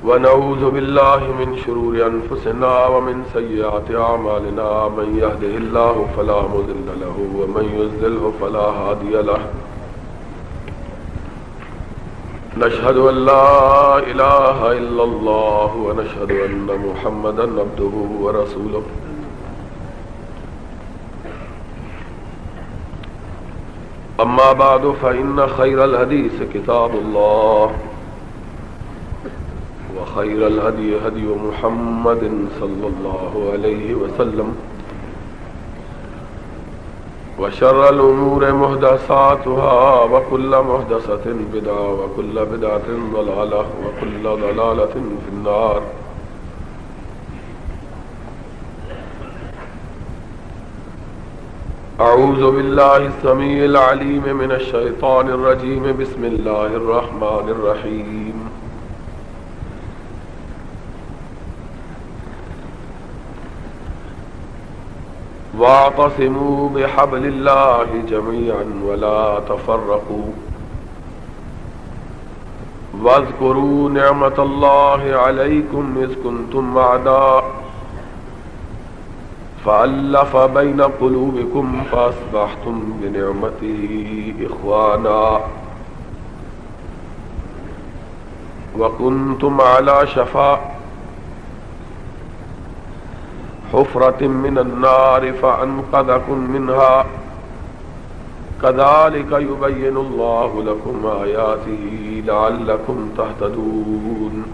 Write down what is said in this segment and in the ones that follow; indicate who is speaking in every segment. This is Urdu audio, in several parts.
Speaker 1: ونعوذ بالله من شرور أنفسنا ومن سيئات أعمالنا من يهده الله فلا مضل له ومن يضلل فلا هادي له نشهد أن لا إله إلا الله ونشهد أن محمدا عبده ورسوله أما بعد فإن خير الحديث كتاب الله وخير الهدي هدي محمد صلى الله عليه وسلم وشر الأمور محدثاتها وكل محدثة بدعة وكل بدعة ضلالة وكل ضلالة في النار. أعوذ بالله السميع العليم من الشيطان الرجيم. بسم الله الرحمن الرحيم. واعتصموا بحبل الله جميعا ولا تفرقوا واذكروا نعمة الله عليكم إذ كنتم أعداء فألف بين قلوبكم فأصبحتم بنعمته إخوانا وكنتم على شفا حفرة من النار فأنقذكم منها كذلك يبين الله لكم آياته لعلكم تهتدون.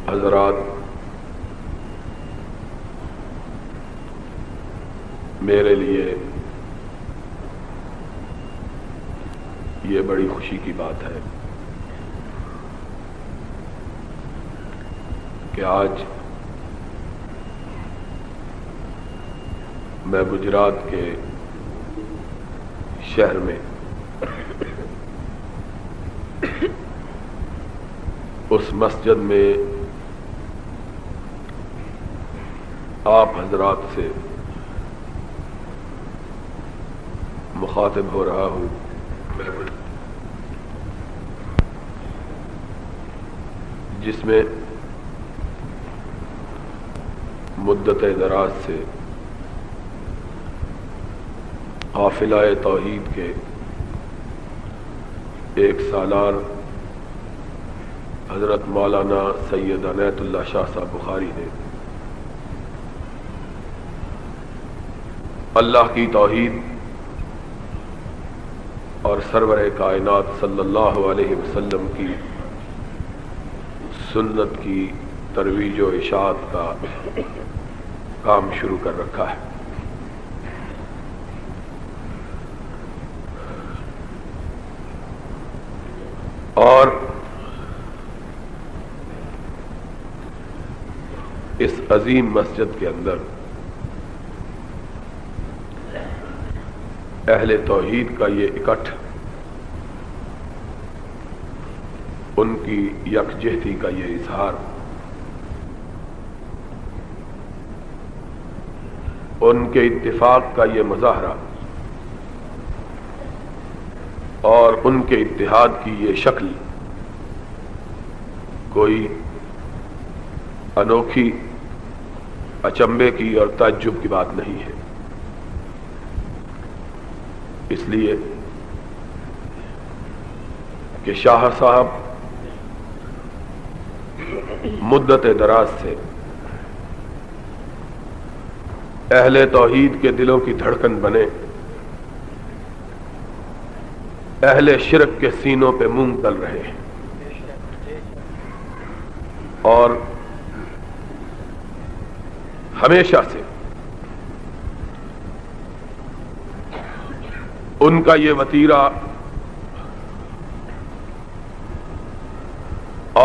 Speaker 1: حضرات، میرے لیے یہ بڑی خوشی کی بات ہے کہ آج میں گجرات کے شہر میں اس مسجد میں آپ حضرات سے مخاطب ہو رہا ہوں، جس میں مدت دراز سے قافلہ توحید کے ایک سالار حضرت مولانا سید عنایت اللہ شاہ صاحب بخاری نے اللہ کی توحید اور سرور کائنات صلی اللہ علیہ وسلم کی سنت کی ترویج و اشاعت کا کام شروع کر رکھا ہے. اور اس عظیم مسجد کے اندر اہل توحید کا یہ اکٹھ، ان کی یکجہتی کا یہ اظہار، ان کے اتفاق کا یہ مظاہرہ اور ان کے اتحاد کی یہ شکل کوئی انوکھی، اچنبے کی اور تعجب کی بات نہیں ہے. اس لیے کہ شاہ صاحب مدت دراز سے اہل توحید کے دلوں کی دھڑکن بنے، اہل شرک کے سینوں پہ مونگ تل رہے ہیں، اور ہمیشہ سے ان کا یہ وتیرہ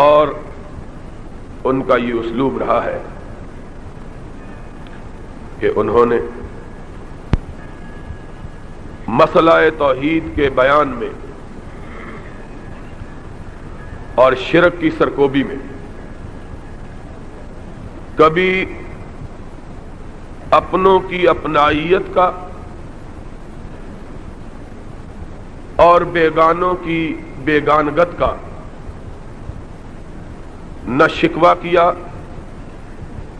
Speaker 1: اور ان کا یہ اسلوب رہا ہے کہ انہوں نے مسئلہ توحید کے بیان میں اور شرک کی سرکوبی میں کبھی اپنوں کی اپنائیت کا اور بیگانوں کی بیگانگت کا نہ شکوہ کیا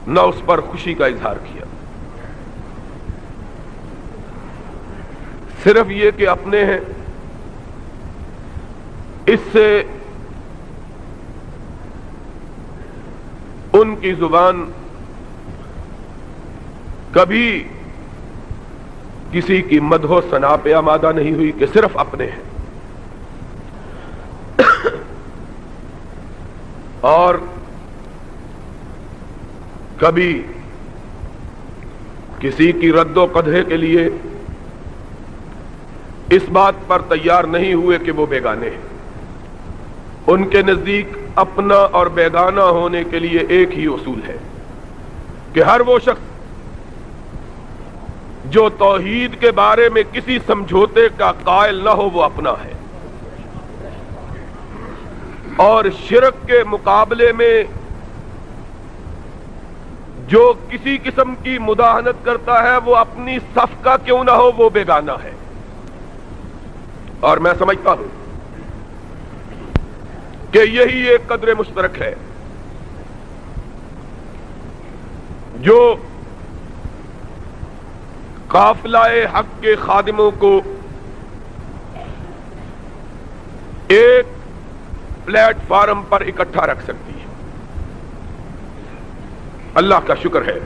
Speaker 1: نہ اس پر خوشی کا اظہار کیا، صرف یہ کہ اپنے ہیں، اس سے ان کی زبان کبھی کسی کی مدح و ثنا پہ آمادہ نہیں ہوئی کہ صرف اپنے ہیں، اور کبھی کسی کی رد و قدح کے لیے اس بات پر تیار نہیں ہوئے کہ وہ بیگانے ہیں۔ ان کے نزدیک اپنا اور بیگانہ ہونے کے لیے ایک ہی اصول ہے کہ ہر وہ شخص جو توحید کے بارے میں کسی سمجھوتے کا قائل نہ ہو وہ اپنا ہے، اور شرک کے مقابلے میں جو کسی قسم کی مداہنت کرتا ہے وہ اپنی صف کا کیوں نہ ہو وہ بیگانہ ہے۔ اور میں سمجھتا ہوں کہ یہی ایک قدر مشترک ہے جو قافلہ حق کے خادموں کو ایک پلیٹ فارم پر اکٹھا رکھ سکتی ہے۔ اللہ کا شکر ہے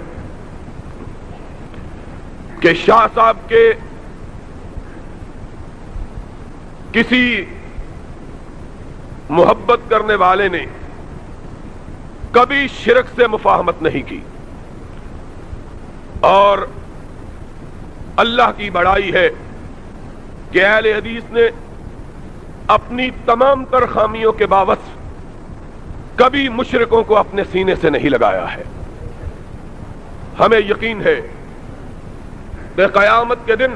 Speaker 1: کہ شاہ صاحب کے کسی محبت کرنے والے نے کبھی شرک سے مفاہمت نہیں کی، اور اللہ کی بڑائی ہے کہ اہل حدیث نے اپنی تمام تر خامیوں کے باوجود کبھی مشرکوں کو اپنے سینے سے نہیں لگایا ہے۔ ہمیں یقین ہے کہ قیامت کے دن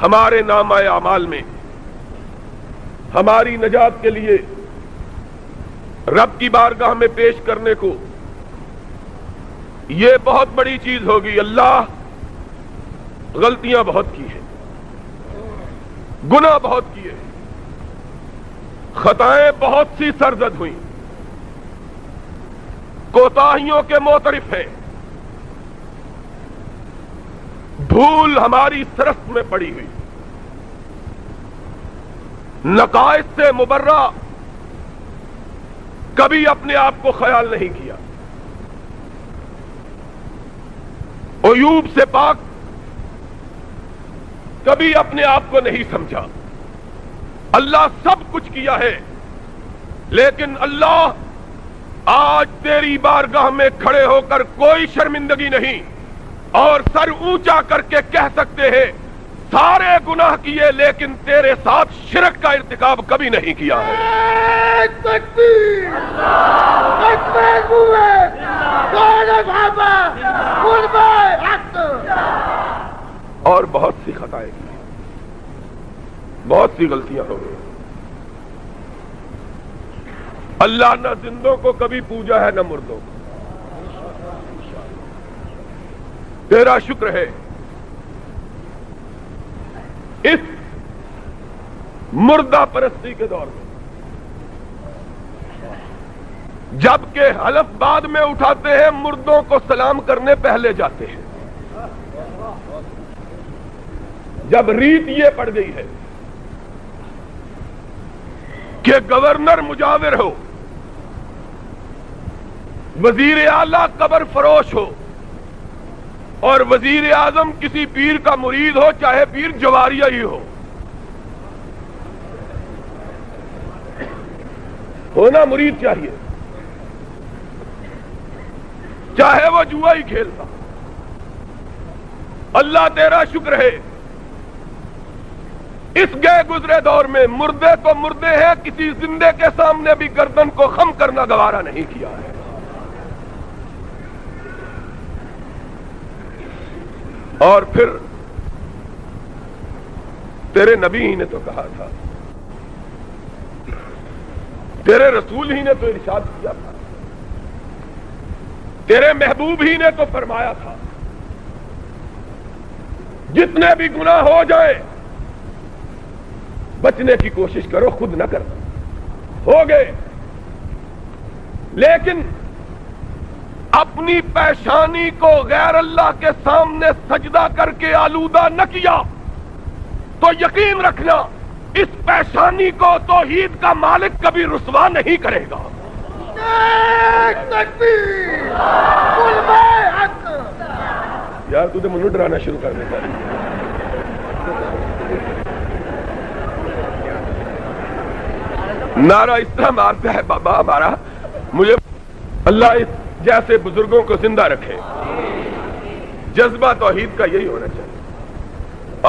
Speaker 1: ہمارے نامہ اعمال میں ہماری نجات کے لیے رب کی بارگاہ میں پیش کرنے کو یہ بہت بڑی چیز ہوگی۔ اللہ غلطیاں بہت کی ہیں، گناہ بہت کیے، خطائیں بہت سی سرزد ہوئیں، کوتاہیوں کے معترف ہیں، دھول ہماری سرست میں پڑی ہوئی، نقائص سے مبرہ کبھی اپنے آپ کو خیال نہیں کیا، عیوب سے پاک کبھی اپنے آپ کو نہیں سمجھا۔ اللہ سب کچھ کیا ہے، لیکن اللہ آج تیری بارگاہ میں کھڑے ہو کر کوئی شرمندگی نہیں، اور سر اونچا کر کے کہہ سکتے ہیں سارے گناہ کیے لیکن تیرے ساتھ شرک کا ارتکاب کبھی نہیں کیا ہے۔ اور بہت سی خطائیں کی، بہت سی غلطیاں ہو گئی۔ اللہ نہ زندوں کو کبھی پوجا ہے نہ مردوں کو۔ تیرا شکر ہے اس مردہ پرستی کے دور میں، جبکہ حلف بعد میں اٹھاتے ہیں، مردوں کو سلام کرنے پہلے جاتے ہیں۔ جب ریت یہ پڑ گئی ہے کہ گورنر مجاور ہو، وزیر اعلیٰ قبر فروش ہو، اور وزیر اعظم کسی پیر کا مرید ہو، چاہے پیر جواریہ ہی ہو، ہونا مرید چاہیے، چاہے وہ جوا ہی کھیلتا۔ اللہ تیرا شکر ہے اس گئے گزرے دور میں مردے تو مردے ہیں، کسی زندے کے سامنے بھی گردن کو خم کرنا گوارا نہیں کیا ہے۔ اور پھر تیرے نبی ہی نے تو کہا تھا، تیرے رسول ہی نے تو ارشاد کیا تھا، تیرے محبوب ہی نے تو فرمایا تھا، جتنے بھی گناہ ہو جائیں بچنے کی کوشش کرو، خود نہ کرنا، ہو گئے، لیکن اپنی پیشانی کو غیر اللہ کے سامنے سجدہ کر کے آلودہ نہ کیا تو یقین رکھنا اس پیشانی کو توحید کا مالک کبھی رسوا نہیں کرے گا۔ یار تو مجھے ڈرانا شروع کر دیتا ہے۔ نعرہ اس طرح مارتا ہے بابا ہمارا، مجھے اللہ اس جیسے بزرگوں کو زندہ رکھے۔ جذبہ توحید کا یہی ہونا چاہیے،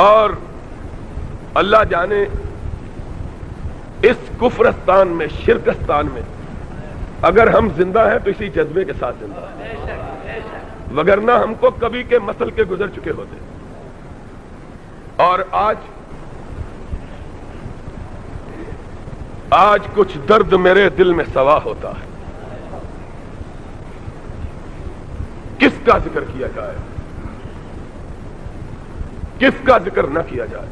Speaker 1: اور اللہ جانے اس کفرستان میں، شرکستان میں اگر ہم زندہ ہیں تو اسی جذبے کے ساتھ زندہ ہیں، وگرنہ ہم کو کبھی کے مسل کے گزر چکے ہوتے۔ اور آج کچھ درد میرے دل میں سوا ہوتا ہے، کس کا ذکر کیا جائے، کس کا ذکر نہ کیا جائے؟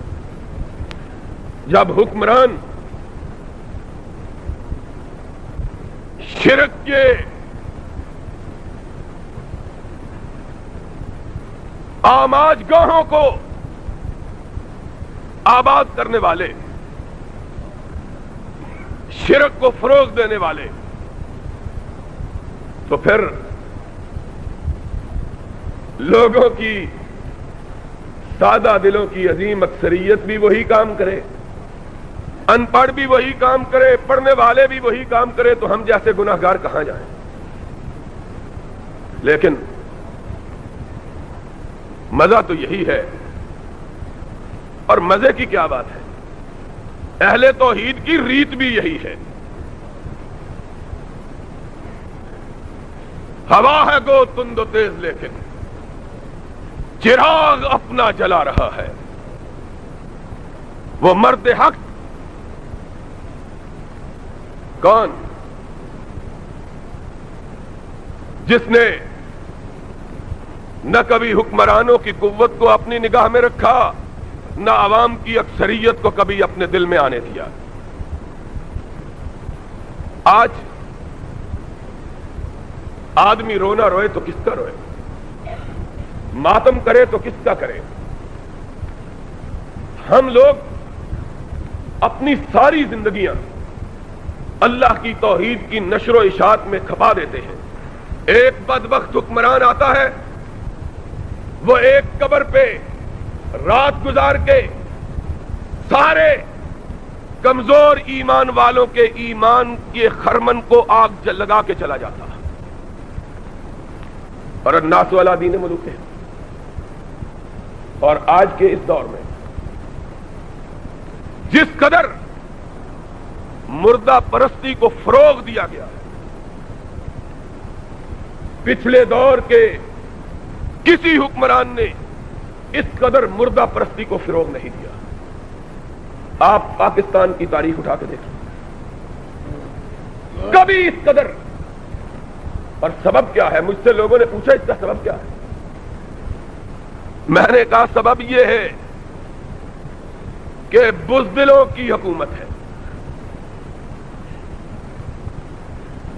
Speaker 1: جب حکمران شرک کے آماج گاہوں کو آباد کرنے والے، شرک کو فروغ دینے والے، تو پھر لوگوں کی، سادہ دلوں کی عظیم اکثریت بھی وہی کام کرے، ان پڑھ بھی وہی کام کرے، پڑھنے والے بھی وہی کام کرے، تو ہم جیسے گناہگار کہاں جائیں؟ لیکن مزہ تو یہی ہے، اور مزے کی کیا بات ہے، اہل توحید کی ریت بھی یہی ہے۔ ہوا ہے گو تند و تیز لیکن چراغ اپنا جلا رہا ہے۔ وہ مرد حق کون؟ جس نے نہ کبھی حکمرانوں کی قوت کو اپنی نگاہ میں رکھا، نہ عوام کی اکثریت کو کبھی اپنے دل میں آنے دیا۔ آج آدمی رونا روئے تو کس کا روئے، ماتم کرے تو کس کا کرے؟ ہم لوگ اپنی ساری زندگیاں اللہ کی توحید کی نشر و اشاعت میں کھپا دیتے ہیں۔ ایک بدبخت حکمران آتا ہے، وہ ایک قبر پہ رات گزار کے سارے کمزور ایمان والوں کے ایمان کے خرمن کو آگ لگا کے چلا جاتا ہے، اور الناس والا دین ملوک ہے۔ اور آج کے اس دور میں جس قدر مردہ پرستی کو فروغ دیا گیا ہے، پچھلے دور کے کسی حکمران نے اس قدر مردہ پرستی کو فروغ نہیں دیا۔ آپ پاکستان کی تاریخ اٹھا کے دیکھیں، کبھی اس قدر۔ اور سبب کیا ہے؟ مجھ سے لوگوں نے پوچھا اس کا سبب کیا ہے، میں نے کہا سبب یہ ہے کہ بزدلوں کی حکومت ہے،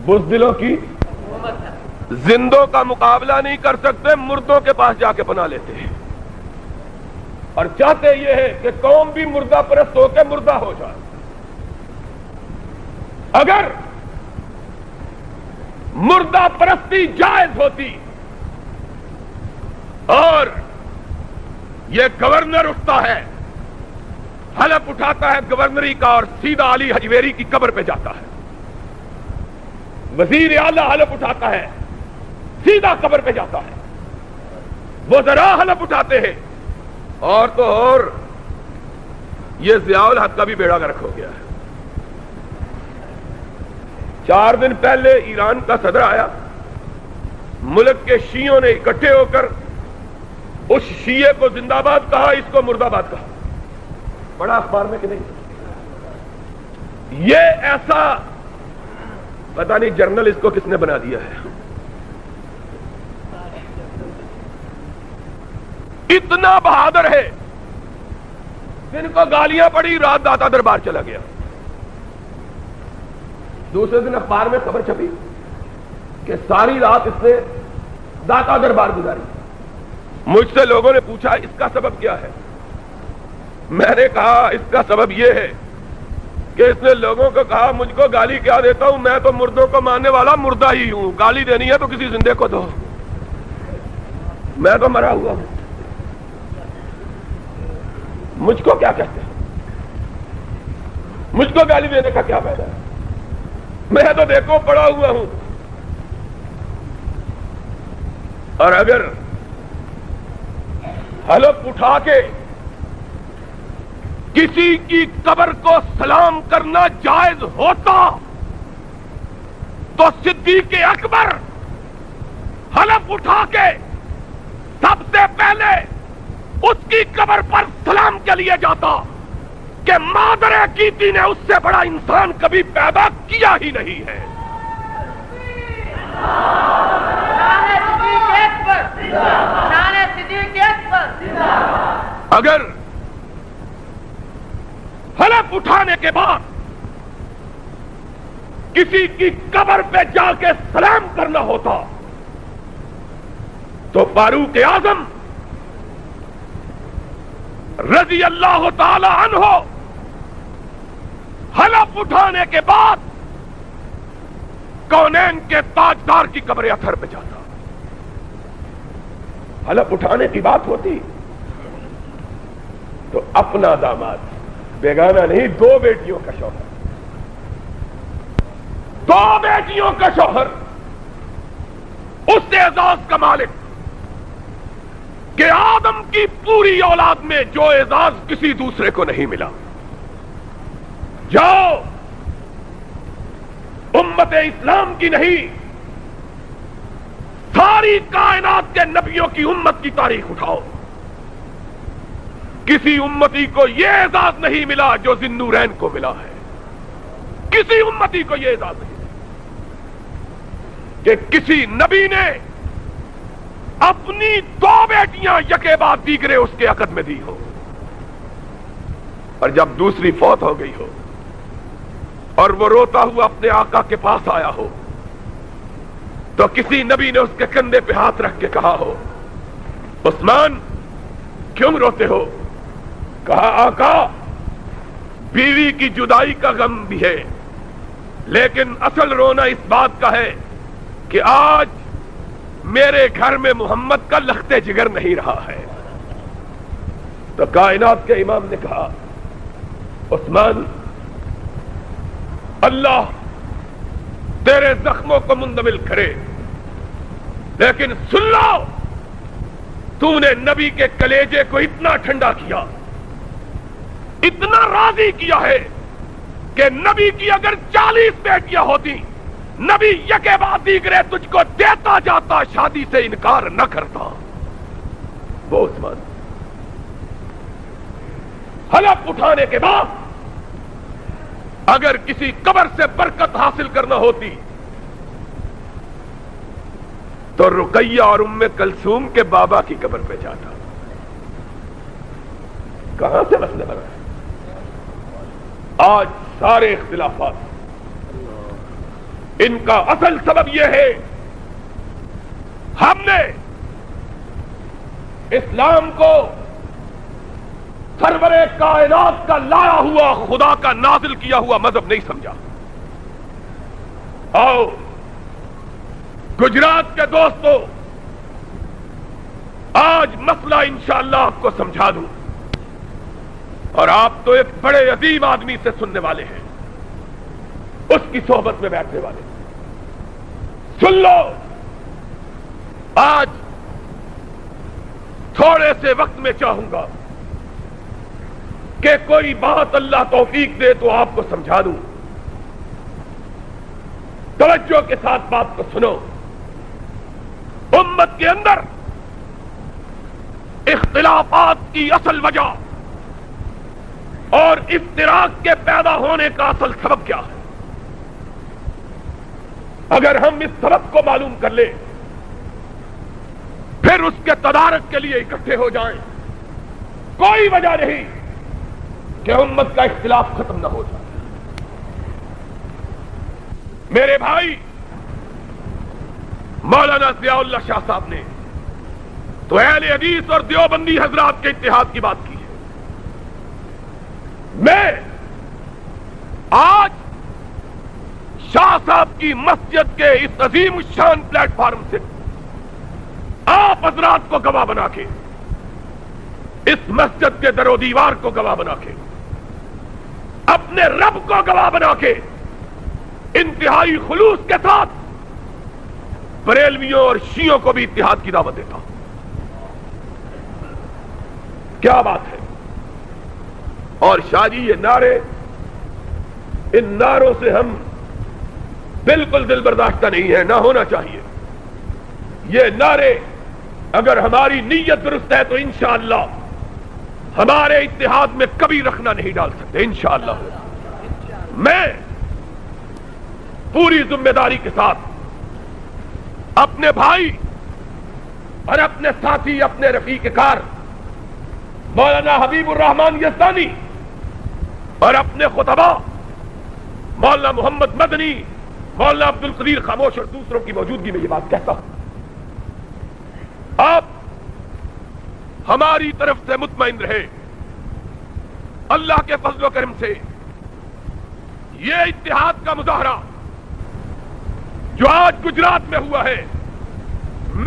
Speaker 1: بزدلوں کی، زندوں کا مقابلہ نہیں کر سکتے، مردوں کے پاس جا کے پناہ لیتے ہیں، اور چاہتے یہ ہے کہ قوم بھی مردہ پرست ہو کے مردہ ہو جائے۔ اگر مردہ پرستی جائز ہوتی اور یہ گورنر اٹھتا ہے، حلف اٹھاتا ہے گورنری کا اور سیدھا علی حجویری کی قبر پہ جاتا ہے، وزیر اعلیٰ حلف اٹھاتا ہے سیدھا قبر پہ جاتا ہے، وزراء حلف اٹھاتے ہیں، اور تو اور یہ ضیاء الحق کا بھی بیڑا غرق ہو گیا ہے۔ 4 دن پہلے ایران کا صدر آیا، ملک کے شیعوں نے اکٹھے ہو کر اس شیعے کو زندہ باد کہا، اس کو مردہ باد کہا، بڑا اخبار میں کہ نہیں؟ یہ ایسا پتہ نہیں جرنل اس کو کس نے بنا دیا ہے، اتنا بہادر ہے دن کو گالیاں پڑی، رات داتا دربار چلا گیا. دوسرے دن اخبار میں خبر چھپی کہ ساری رات اس نے داتا دربار گزاری. مجھ سے لوگوں نے پوچھا اس کا سبب کیا ہے؟ میں نے کہا اس کا سبب یہ ہے کہ اس نے لوگوں کو کہا مجھ کو گالی کیا دیتا ہوں، میں تو مردوں کو ماننے والا مردہ ہی ہوں، گالی دینی ہے تو کسی زندے کو دو، میں تو مرا ہوا ہوں، مجھ کو کیا کہتے ہیں، مجھ کو گالی دینے کا کیا فائدہ ہے، میں تو دیکھو پڑا ہوا ہوں. اور اگر حلف اٹھا کے کسی کی قبر کو سلام کرنا جائز ہوتا تو صدیق اکبر حلف اٹھا کے سب سے پہلے اس کی قبر پر سلام کے لیے جاتا کہ مادر کیتی نے اس سے بڑا انسان کبھی پیدا کیا ہی نہیں ہے. اگر حلف اٹھانے کے بعد کسی کی قبر پہ جا کے سلام کرنا ہوتا تو فاروق اعظم رضی اللہ تعالی عنہ حلف اٹھانے کے بعد کونین کے تاجدار کی قبر اطہر پہ جاتا. حلف اٹھانے کی بات ہوتی تو اپنا داماد، بیگانہ نہیں، 2 بیٹیوں کا شوہر، 2 بیٹیوں کا شوہر، اس اعزاز کا مالک کہ آدم کی پوری اولاد میں جو اعزاز کسی دوسرے کو نہیں ملا. جاؤ امت اسلام کی نہیں، ساری کائنات کے نبیوں کی امت کی تاریخ اٹھاؤ، کسی امتی کو یہ اعزاز نہیں ملا جو ذی النورین کو ملا ہے. کسی امتی کو یہ اعزاز نہیں ملا کہ کسی نبی نے اپنی 2 بیٹیاں یکے بعد دیگرے اس کے عقد میں دی ہو، اور جب دوسری فوت ہو گئی ہو اور وہ روتا ہوا اپنے آقا کے پاس آیا ہو تو کسی نبی نے اس کے کندھے پہ ہاتھ رکھ کے کہا ہو عثمان کیوں روتے ہو؟ کہا آقا بیوی کی جدائی کا غم بھی ہے، لیکن اصل رونا اس بات کا ہے کہ آج میرے گھر میں محمد کا لخت جگر نہیں رہا ہے. تو کائنات کے امام نے کہا عثمان اللہ تیرے زخموں کو مندمل کرے، لیکن سن لو تو نے نبی کے کلیجے کو اتنا ٹھنڈا کیا، اتنا راضی کیا ہے کہ نبی کی اگر 40 بیٹیاں ہوتی نبی یکے بعد دیگرے تجھ کو دیتا جاتا، شادی سے انکار نہ کرتا. وہ عثمان حلف اٹھانے کے بعد اگر کسی قبر سے برکت حاصل کرنا ہوتی تو رقیہ اور ام کلثوم کے بابا کی قبر پہ جاتا. کہاں سے مسئلہ بنا ہے؟ آج سارے اختلافات ان کا اصل سبب یہ ہے ہم نے اسلام کو سرور کائنات کا لایا ہوا، خدا کا نازل کیا ہوا مذہب نہیں سمجھا. آؤ گجرات کے دوستو، آج مسئلہ انشاءاللہ آپ کو سمجھا دوں، اور آپ تو ایک بڑے عظیم آدمی سے سننے والے ہیں، اس کی صحبت میں بیٹھنے والے. سن لو، آج تھوڑے سے وقت میں چاہوں گا کہ کوئی بات اللہ توفیق دے تو آپ کو سمجھا دوں. توجہ کے ساتھ بات کو سنو. امت کے اندر اختلافات کی اصل وجہ اور افتراق کے پیدا ہونے کا اصل سبب کیا ہے؟ اگر ہم اس سبب کو معلوم کر لیں، پھر اس کے تدارک کے لیے اکٹھے ہو جائیں. کوئی وجہ نہیں کہ امت کا اختلاف ختم نہ ہو جائے۔ میرے بھائی مولانا ضیاء اللہ شاہ صاحب نے تو اہل حدیث اور دیوبندی حضرات کے اتحاد کی بات کی ہے۔ میں آج شاہ صاحب کی مسجد کے اس عظیم الشان پلیٹ فارم سے آپ حضرات کو گواہ بنا کے، اس مسجد کے در و دیوار کو گواہ بنا کے، اپنے رب کو گواہ بنا کے، انتہائی خلوص کے ساتھ بریلویوں اور شیعوں کو بھی اتحاد کی دعوت دیتا ہوں۔ کیا بات ہے! اور شاہ جی یہ نعرے، ان نعروں سے ہم بالکل دل برداشتہ نہیں ہے، نہ ہونا چاہیے۔ یہ نعرے اگر ہماری نیت درست ہے تو انشاءاللہ ہمارے اتحاد میں کبھی رکھنا نہیں ڈال سکتے انشاءاللہ۔ میں پوری ذمہ داری کے ساتھ اپنے بھائی اور اپنے ساتھی، اپنے رفیق کار مولانا حبیب الرحمان یزدانی اور اپنے خطبہ مولانا محمد مدنی، مولانا عبد القدیر خاموش اور دوسروں کی موجودگی میں یہ بات کہتا ہوں، آپ ہماری طرف سے مطمئن رہے، اللہ کے فضل و کرم سے یہ اتحاد کا مظاہرہ جو آج گجرات میں ہوا ہے،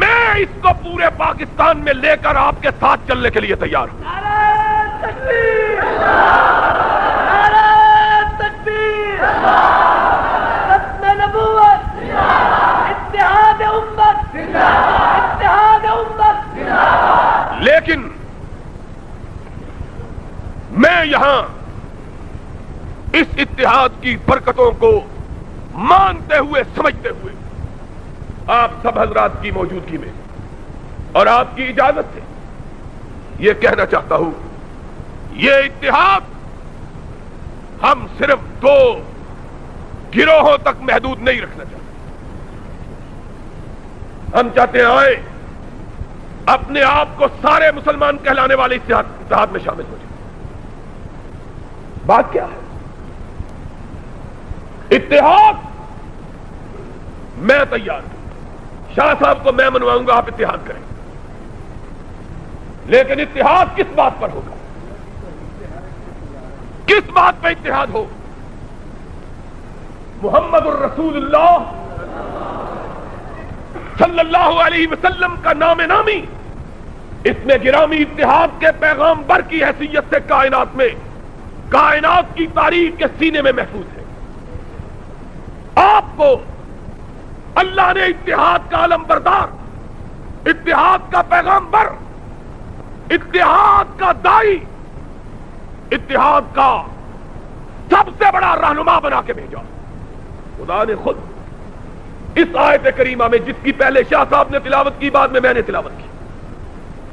Speaker 1: میں اس کو پورے پاکستان میں لے کر آپ کے ساتھ چلنے کے لیے تیار ہوں۔
Speaker 2: نعرہ تکبیر! نعرہ تکبیر! ختم نبوت! اتحاد امت! اتحاد امت!
Speaker 1: لیکن میں یہاں اس اتحاد کی برکتوں کو مانتے ہوئے، سمجھتے ہوئے، آپ سب حضرات کی موجودگی میں اور آپ کی اجازت سے یہ کہنا چاہتا ہوں، یہ اتحاد ہم صرف دو گروہوں تک محدود نہیں رکھنا چاہتے، ہم چاہتے ہیں آئے اپنے آپ کو سارے مسلمان کہلانے والے اتحاد میں شامل ہو جائیں۔ بات کیا ہے؟ اتحاد میں تیار ہوں، شاہ صاحب کو میں منواؤں گا، آپ اتحاد کریں، لیکن اتحاد کس بات پر ہوگا؟ کس بات پہ اتحاد ہو؟ محمد الرسول اللہ صلی اللہ علیہ وسلم کا نام نامی اس میں گرامی اتحاد کے پیغامبر کی حیثیت سے کائنات میں، کائنات کی تاریخ کے سینے میں محفوظ ہے۔ آپ کو اللہ نے اتحاد کا علم بردار، اتحاد کا پیغامبر، اتحاد کا دائی، اتحاد کا سب سے بڑا رہنما بنا کے بھیجا۔ خدا نے خود اس آیت کریمہ میں، جس کی پہلے شاہ صاحب نے تلاوت کی، بعد میں نے تلاوت کی،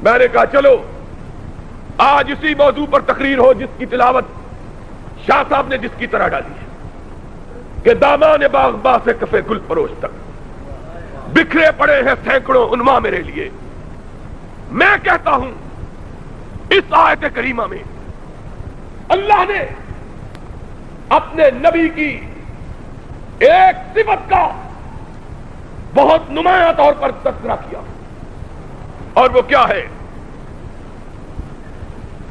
Speaker 1: میں نے کہا چلو آج اسی موضوع پر تقریر ہو جس کی تلاوت شاہ صاحب نے جس کی طرح ڈالی ہے کہ دامان باغباں سے کفے گل فروش تک بکھرے پڑے ہیں سینکڑوں عنواں میرے لیے۔ میں کہتا ہوں اس آیت کریمہ میں اللہ نے اپنے نبی کی ایک صفت کا بہت نمایاں طور پر تذکرہ کیا، اور وہ کیا ہے؟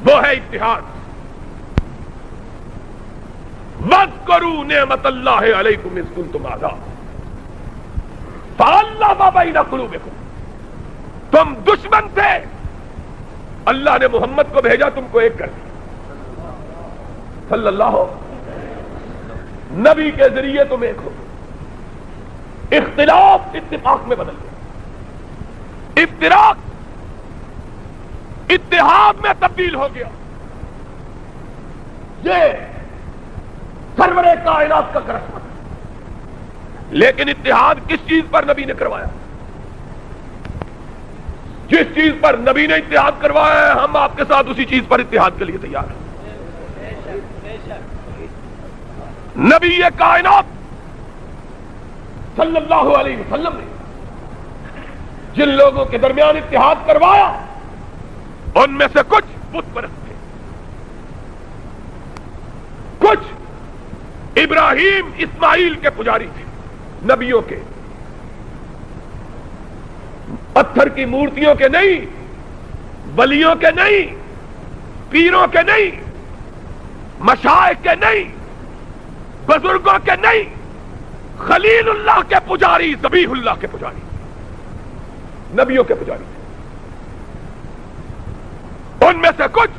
Speaker 1: وہ ہے اتحاد۔ وَاذْكُرُوا نِعْمَةَ اللَّهِ عَلَيْكُمْ إِذْ كُنْتُمْ أَعْدَاءً فَأَلَّفَ بَيْنَ قُلُوبِكُمْ، تم دشمن تھے، اللہ نے محمد کو بھیجا تم کو ایک کر دیا، صلی اللہ نبی کے ذریعے تم ایک ہو، اختلاف اتفاق میں بدل گیا، افتراق اتحاد میں تبدیل ہو گیا۔ یہ سرور کائنات کا کرشمہ ہے، لیکن اتحاد کس چیز پر نبی نے کروایا؟ جس چیز پر نبی نے اتحاد کروایا ہے، ہم آپ کے ساتھ اسی چیز پر اتحاد کے لیے تیار ہیں۔ نبی یہ کائنات صلی اللہ علیہ وسلم نے جن لوگوں کے درمیان اتحاد کروایا، ان میں سے کچھ بت پرست تھے، ابراہیم اسماعیل کے پجاری تھے، نبیوں کے، پتھر کی مورتیوں کے نہیں، ولیوں کے نہیں، پیروں کے نہیں، مشائخ کے نہیں، بزرگوں کے نہیں، خلیل اللہ کے پجاری، ذبیح اللہ کے پجاری، نبیوں کے پجاری تھے۔ ان میں سے کچھ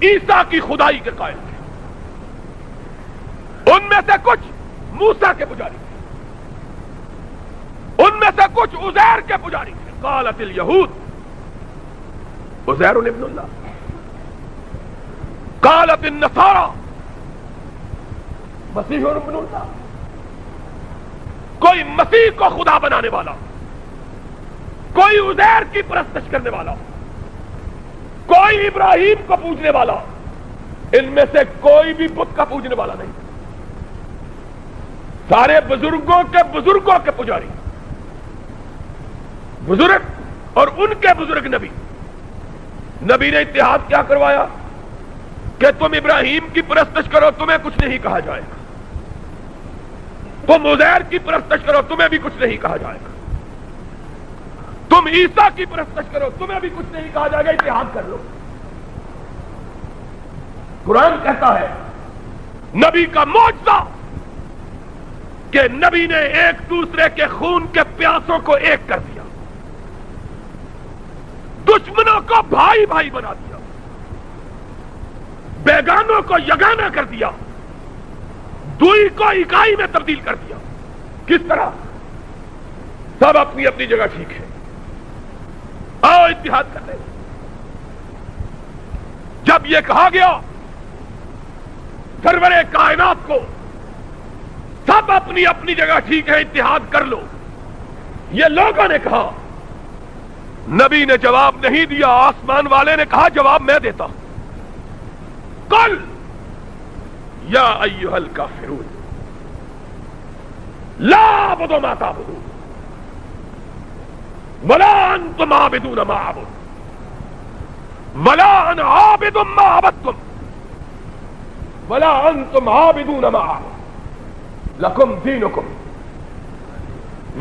Speaker 1: عیسیٰ کی خدائی کے قائل تھے، ان میں سے کچھ موسیٰ کے پجاری تھے، ان میں سے کچھ عزیر کے پجاری تھے۔ قالت الیہود عزیر ابن اللہ، قالت النصارى مسیح ابن اللہ۔ کوئی مسیح کو خدا بنانے والا، کوئی عزیر کی پرستش کرنے والا، کوئی ابراہیم کو پوجنے والا، ان میں سے کوئی بھی بت کا پوجنے والا نہیں، سارے بزرگوں کے پجاری، بزرگ اور ان کے بزرگ نبی نے اتحاد کیا کروایا کہ تم ابراہیم کی پرستش کرو تمہیں کچھ نہیں کہا جائے گا، تم عزیر کی پرستش کرو تمہیں بھی کچھ نہیں کہا جائے گا، تم عیسیٰ کی پرستش کرو تمہیں بھی کچھ نہیں کہا جائے گا، اتحاد کر لو۔ قرآن کہتا ہے نبی کا معجزہ کہ نبی نے ایک دوسرے کے خون کے پیاسوں کو ایک کر دیا، دشمنوں کو بھائی بھائی بنا دیا، بیگانوں کو یگانہ کر دیا، دوئی کو اکائی میں تبدیل کر دیا۔ کس طرح؟ سب اپنی اپنی جگہ ٹھیک ہے، آؤ اتحاد کر لیں۔ جب یہ کہا گیا سرور کائنات کو سب اپنی اپنی جگہ ٹھیک ہے اتحاد کر لو، یہ لوگوں نے کہا، نبی نے جواب نہیں دیا، آسمان والے نے کہا جواب میں دیتا ہوں۔ قل یا ایھا الکافرون لا اعبد ما تعبدون ولا انتم عابدون ما اعبد ولا انا عابد ما عبدتم ولا انتم عابدون ما اعبد لکم دینکم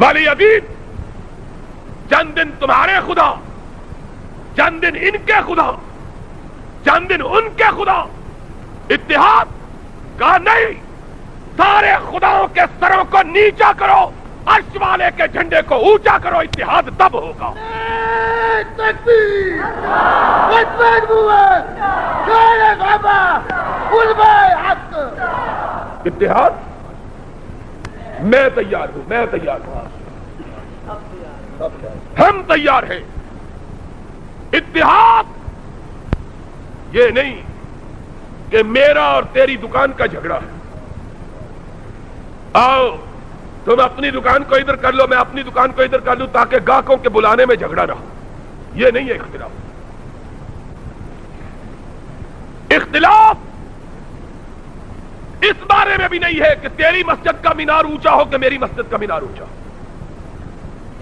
Speaker 1: ولی دین۔ چند دن تمہارے خدا، چند دن ان کے خدا، چند دن ان کے خدا، اتحاد کا نہیں، سارے خداؤں کے سروں کو نیچا کرو، عرش والے کے جھنڈے کو اونچا کرو، اتحاد تب ہوگا۔
Speaker 2: تکبیر، عثمان بوئے، شیر بابا، علماء حق۔
Speaker 1: اتحاد میں تیار ہوں، میں تیار ہوں، ہم تیار ہیں۔ اتحاد یہ نہیں کہ میرا اور تیری دکان کا جھگڑا ہے، آؤ تم اپنی دکان کو ادھر کر لو، میں اپنی دکان کو ادھر کر لوں تاکہ گاہکوں کے بلانے میں جھگڑا نہ ہو۔ یہ نہیں ہے اختلاف۔ اختلاف اس بارے میں بھی نہیں ہے کہ تیری مسجد کا مینار اونچا ہو کہ میری مسجد کا مینار اونچا ہو۔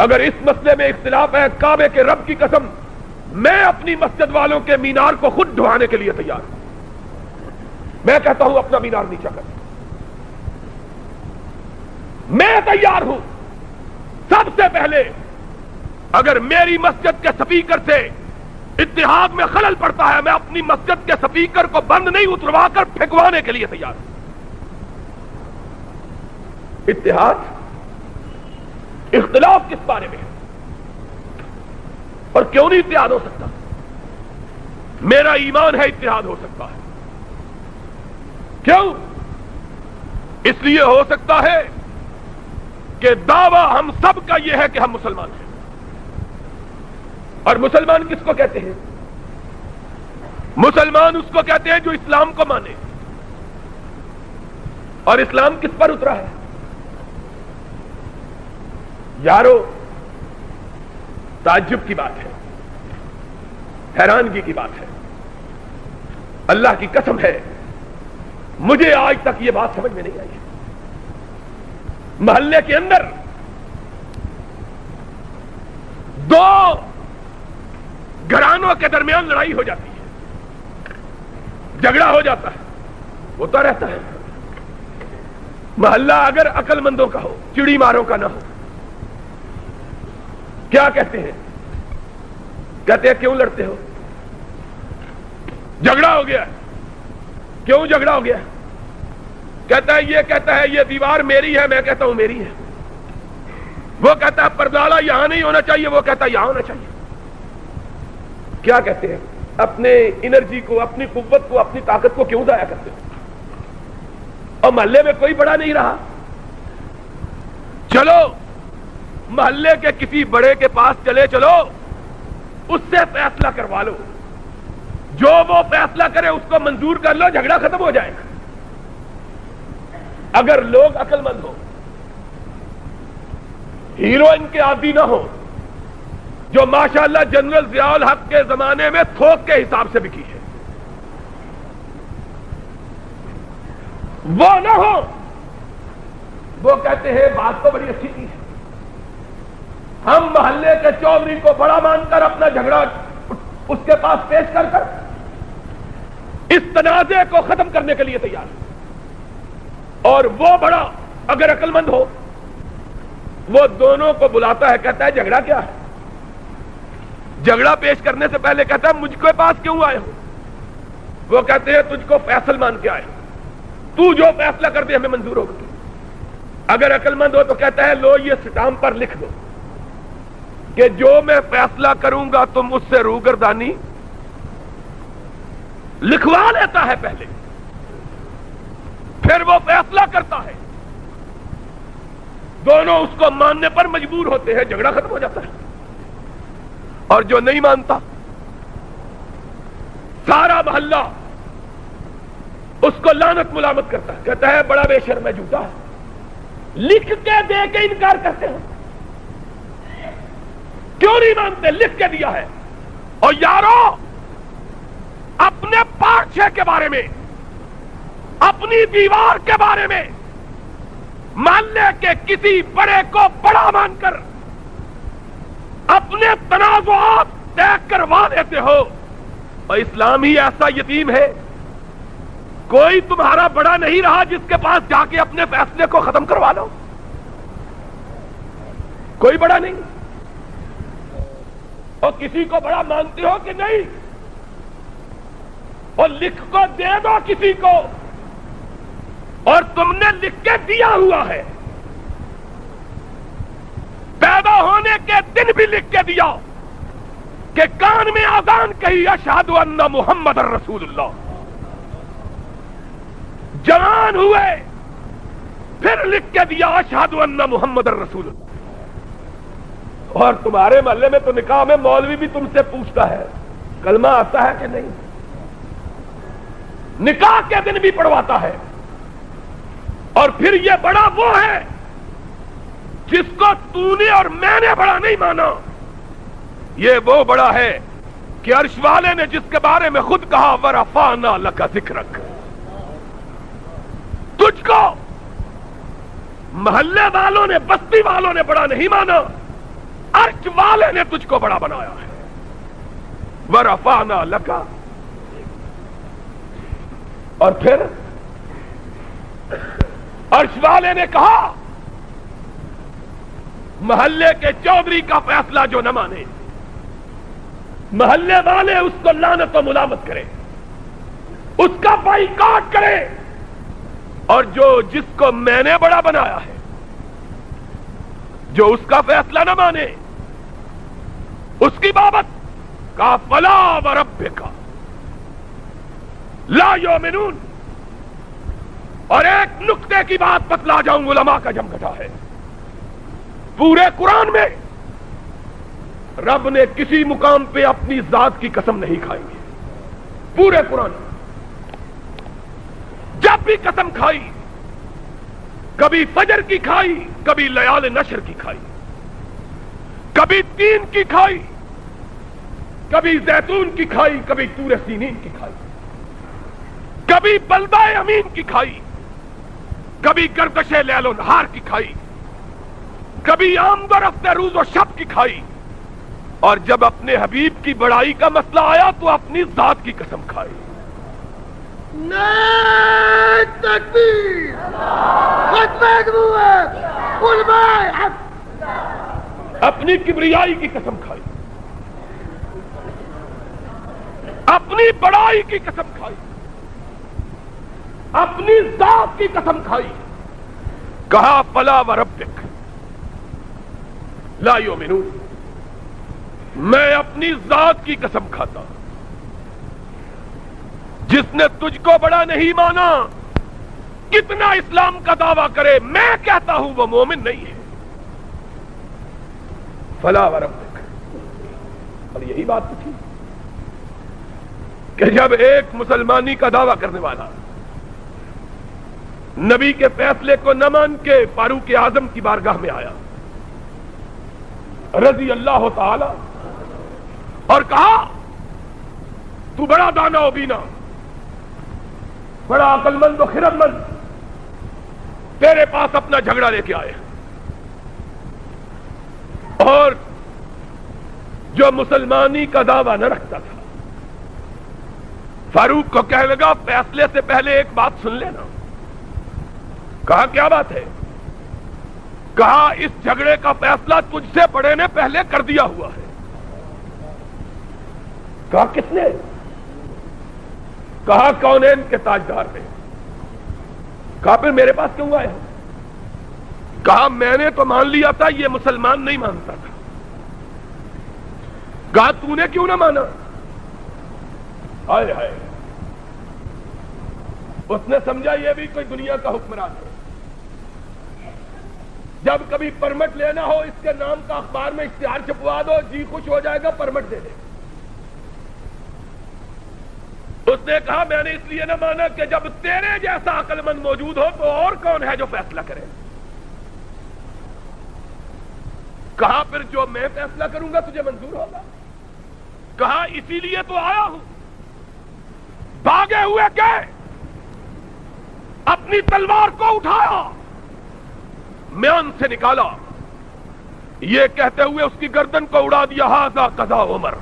Speaker 1: اگر اس مسئلے میں اختلاف ہے، کعبے کے رب کی قسم میں اپنی مسجد والوں کے مینار کو خود ڈھوانے کے لیے تیار ہوں۔ میں کہتا ہوں اپنا مینار نیچا کر، میں تیار ہوں۔ سب سے پہلے اگر میری مسجد کے سپیکر سے اتحاد میں خلل پڑتا ہے، میں اپنی مسجد کے سپیکر کو بند نہیں اتروا کر پھینکوانے کے لیے تیار ہوں۔ اتحاد، اختلاف کس بارے میں ہے اور کیوں نہیں اتحاد ہو سکتا؟ میرا ایمان ہے اتحاد ہو سکتا ہے۔ کیوں؟ اس لیے ہو سکتا ہے کہ دعویٰ ہم سب کا یہ ہے کہ ہم مسلمان ہیں، اور مسلمان کس کو کہتے ہیں؟ مسلمان اس کو کہتے ہیں جو اسلام کو مانے، اور اسلام کس پر اترا ہے؟ یارو تعجب کی بات ہے، حیرانگی کی بات ہے، اللہ کی قسم ہے مجھے آج تک یہ بات سمجھ میں نہیں آئی۔ محلے کے اندر دو گھرانوں کے درمیان لڑائی ہو جاتی ہے، جھگڑا ہو جاتا ہے، ہوتا رہتا ہے، محلہ اگر عقل مندوں کا ہو، چڑی ماروں کا نہ ہو، کیا کہتے ہیں؟ کہتے ہیں کیوں لڑتے ہو؟ جھگڑا ہو گیا۔ کیوں جھگڑا ہو گیا؟ کہتا ہے یہ دیوار میری ہے، میں کہتا ہوں میری ہے۔ وہ کہتا ہے پردالا یہاں نہیں ہونا چاہیے، وہ کہتا ہے یہاں ہونا چاہیے۔ کیا کہتے ہیں؟ اپنے انرجی کو، اپنی قوت کو، اپنی طاقت کو کیوں ضائع کرتے ہو؟ اور محلے میں کوئی بڑا نہیں رہا، چلو محلے کے کسی بڑے کے پاس چلے، چلو اس سے فیصلہ کروا لو، جو وہ فیصلہ کرے اس کو منظور کر لو، جھگڑا ختم ہو جائے گا۔ اگر لوگ عقل مند ہو، ہیروئن کے عادی نہ ہو، جو ماشاءاللہ جنرل ضیاء الحق کے زمانے میں تھوک کے حساب سے بکی ہے، وہ نہ ہو، وہ کہتے ہیں بات تو بڑی اچھی کی ہے، ہم محلے کے چودھری کو بڑا مان کر اپنا جھگڑا اس کے پاس پیش کر اس تنازع کو ختم کرنے کے لیے تیار ہے۔ اور وہ بڑا اگر عقل مند ہو، وہ دونوں کو بلاتا ہے، کہتا ہے جھگڑا کیا ہے؟ جھگڑا پیش کرنے سے پہلے کہتا ہے مجھ کے پاس کیوں آئے ہو؟ وہ کہتے ہیں تجھ کو فیصل مان کے آئے، تو جو فیصلہ کر دے ہمیں منظور ہوگا۔ اگر عقل مند ہو تو کہتا ہے لو یہ سٹامپ پر لکھ دو کہ جو میں فیصلہ کروں گا تم اس سے روگردانی، لکھوا لیتا ہے پہلے، پھر وہ فیصلہ کرتا ہے، دونوں اس کو ماننے پر مجبور ہوتے ہیں، جھگڑا ختم ہو جاتا ہے۔ اور جو نہیں مانتا، سارا محلہ اس کو لعنت ملامت کرتا ہے، کہتا ہے بڑا بے شرم ہے، جھوٹا ہے، لکھ کے دے کے انکار کرتے ہیں، کیوں نہیں مانتے؟ لکھ کے دیا ہے۔ اور یارو اپنے پارچے کے بارے میں، اپنی دیوار کے بارے میں محلے کے کسی بڑے کو بڑا مان کر اپنے تنازعات طے کروا دیتے ہو، اور اسلام ہی ایسا یتیم ہے، کوئی تمہارا بڑا نہیں رہا جس کے پاس جا کے اپنے فیصلے کو ختم کروا لو، کوئی بڑا نہیں۔ اور کسی کو بڑا مانتے ہو کہ نہیں، اور لکھ کو دے دو کسی کو، اور تم نے لکھ کے دیا ہوا ہے، پیدا ہونے کے دن بھی لکھ کے دیا کہ کان میں اذان کہی اشہد ان محمد رسول اللہ، جوان ہوئے پھر لکھ کے دیا اشہد ان محمد رسول اللہ۔ اور تمہارے محلے میں تو نکاح میں مولوی بھی تم سے پوچھتا ہے کلمہ آتا ہے کہ نہیں، نکاح کے دن بھی پڑھواتا ہے۔ اور پھر یہ بڑا وہ ہے جس کو تو نے اور میں نے بڑا نہیں مانا، یہ وہ بڑا ہے کہ عرش والے نے جس کے بارے میں خود کہا ورفعنا لک ذکرک، تجھ کو محلے والوں نے، بستی والوں نے بڑا نہیں مانا، عرش والے نے تجھ کو بڑا بنایا ہے، ورفعنا لک۔ اور پھر عرش والے نے کہا محلے کے چودھری کا فیصلہ جو نہ مانے، محلے والے اس کو لعنت و ملامت کرے، اس کا بائیکاٹ کرے، اور جس کو میں نے بڑا بنایا ہے، جو اس کا فیصلہ نہ مانے، اس کی بابت کا فلا وربک لا یؤمنون۔ اور ایک نقطے کی بات بتلا جاؤں، علماء کا جم گھٹا ہے، پورے قرآن میں رب نے کسی مقام پہ اپنی ذات کی قسم نہیں کھائی ہے، پورے قرآن میں جب بھی قسم کھائی، کبھی فجر کی کھائی، کبھی لیال نشر کی کھائی، کبھی تین کی کھائی، کبھی زیتون کی کھائی، کبھی طور سینین کی کھائی، کبھی بلدہ امین کی کھائی، کبھی گردش لیل و نہار کی کھائی، کبھی آمد و رفت روز و شب کی کھائی، اور جب اپنے حبیب کی بڑائی کا مسئلہ آیا تو اپنی ذات کی قسم کھائی۔
Speaker 2: نعرہ تکبیر،
Speaker 1: اپنی کبریائی کی قسم کھائی, اپنی بڑائی کی قسم کھائی, اپنی ذات کی قسم کھائی. کہا فلا وربک لا یؤمنون, میں اپنی ذات کی قسم کھاتا جس نے تجھ کو بڑا نہیں مانا, کتنا اسلام کا دعویٰ کرے, میں کہتا ہوں وہ مومن نہیں ہے. فلا وربک. اور یہی بات تھی کہ جب ایک مسلمانی کا دعویٰ کرنے والا نبی کے فیصلے کو نہ مان کے فاروق اعظم کی بارگاہ میں آیا رضی اللہ تعالی, اور کہا تو بڑا دانا و بینا, بڑا عقل مند و خرد مند, تیرے پاس اپنا جھگڑا لے کے آئے, اور جو مسلمانی کا دعویٰ نہ رکھتا تھا فاروق کو کہنے لگا فیصلے سے پہلے ایک بات سن لینا. کہا کیا بات ہے؟ کہا اس جھگڑے کا فیصلہ تجھ سے بڑے نے پہلے کر دیا ہوا ہے. کہا کس نے؟ کہا کونین کے تاجدار نے. کہا پھر میرے پاس کیوں آئے ہو؟ کہا میں نے تو مان لیا تھا, یہ مسلمان نہیں مانتا تھا. کہا تو نے کیوں نہ مانا؟ ہائے ہائے, اس نے سمجھا یہ بھی کوئی دنیا کا حکمران ہے. جب کبھی پرمٹ لینا ہو اس کے نام کا اخبار میں اشتہار چھپوا دو, جی خوش ہو جائے گا, پرمٹ دے دے. اس نے کہا میں نے اس لیے نہ مانا کہ جب تیرے جیسا عقل مند موجود ہو تو اور کون ہے جو فیصلہ کرے. کہا پھر جو میں فیصلہ کروں گا تجھے منظور ہوگا؟ کہا اسی لیے تو آیا ہوں. بھاگے ہوئے گئے, اپنی تلوار کو اٹھایا, میان سے نکالا, یہ کہتے ہوئے اس کی گردن کو اڑا دیا ھذا قضا عمر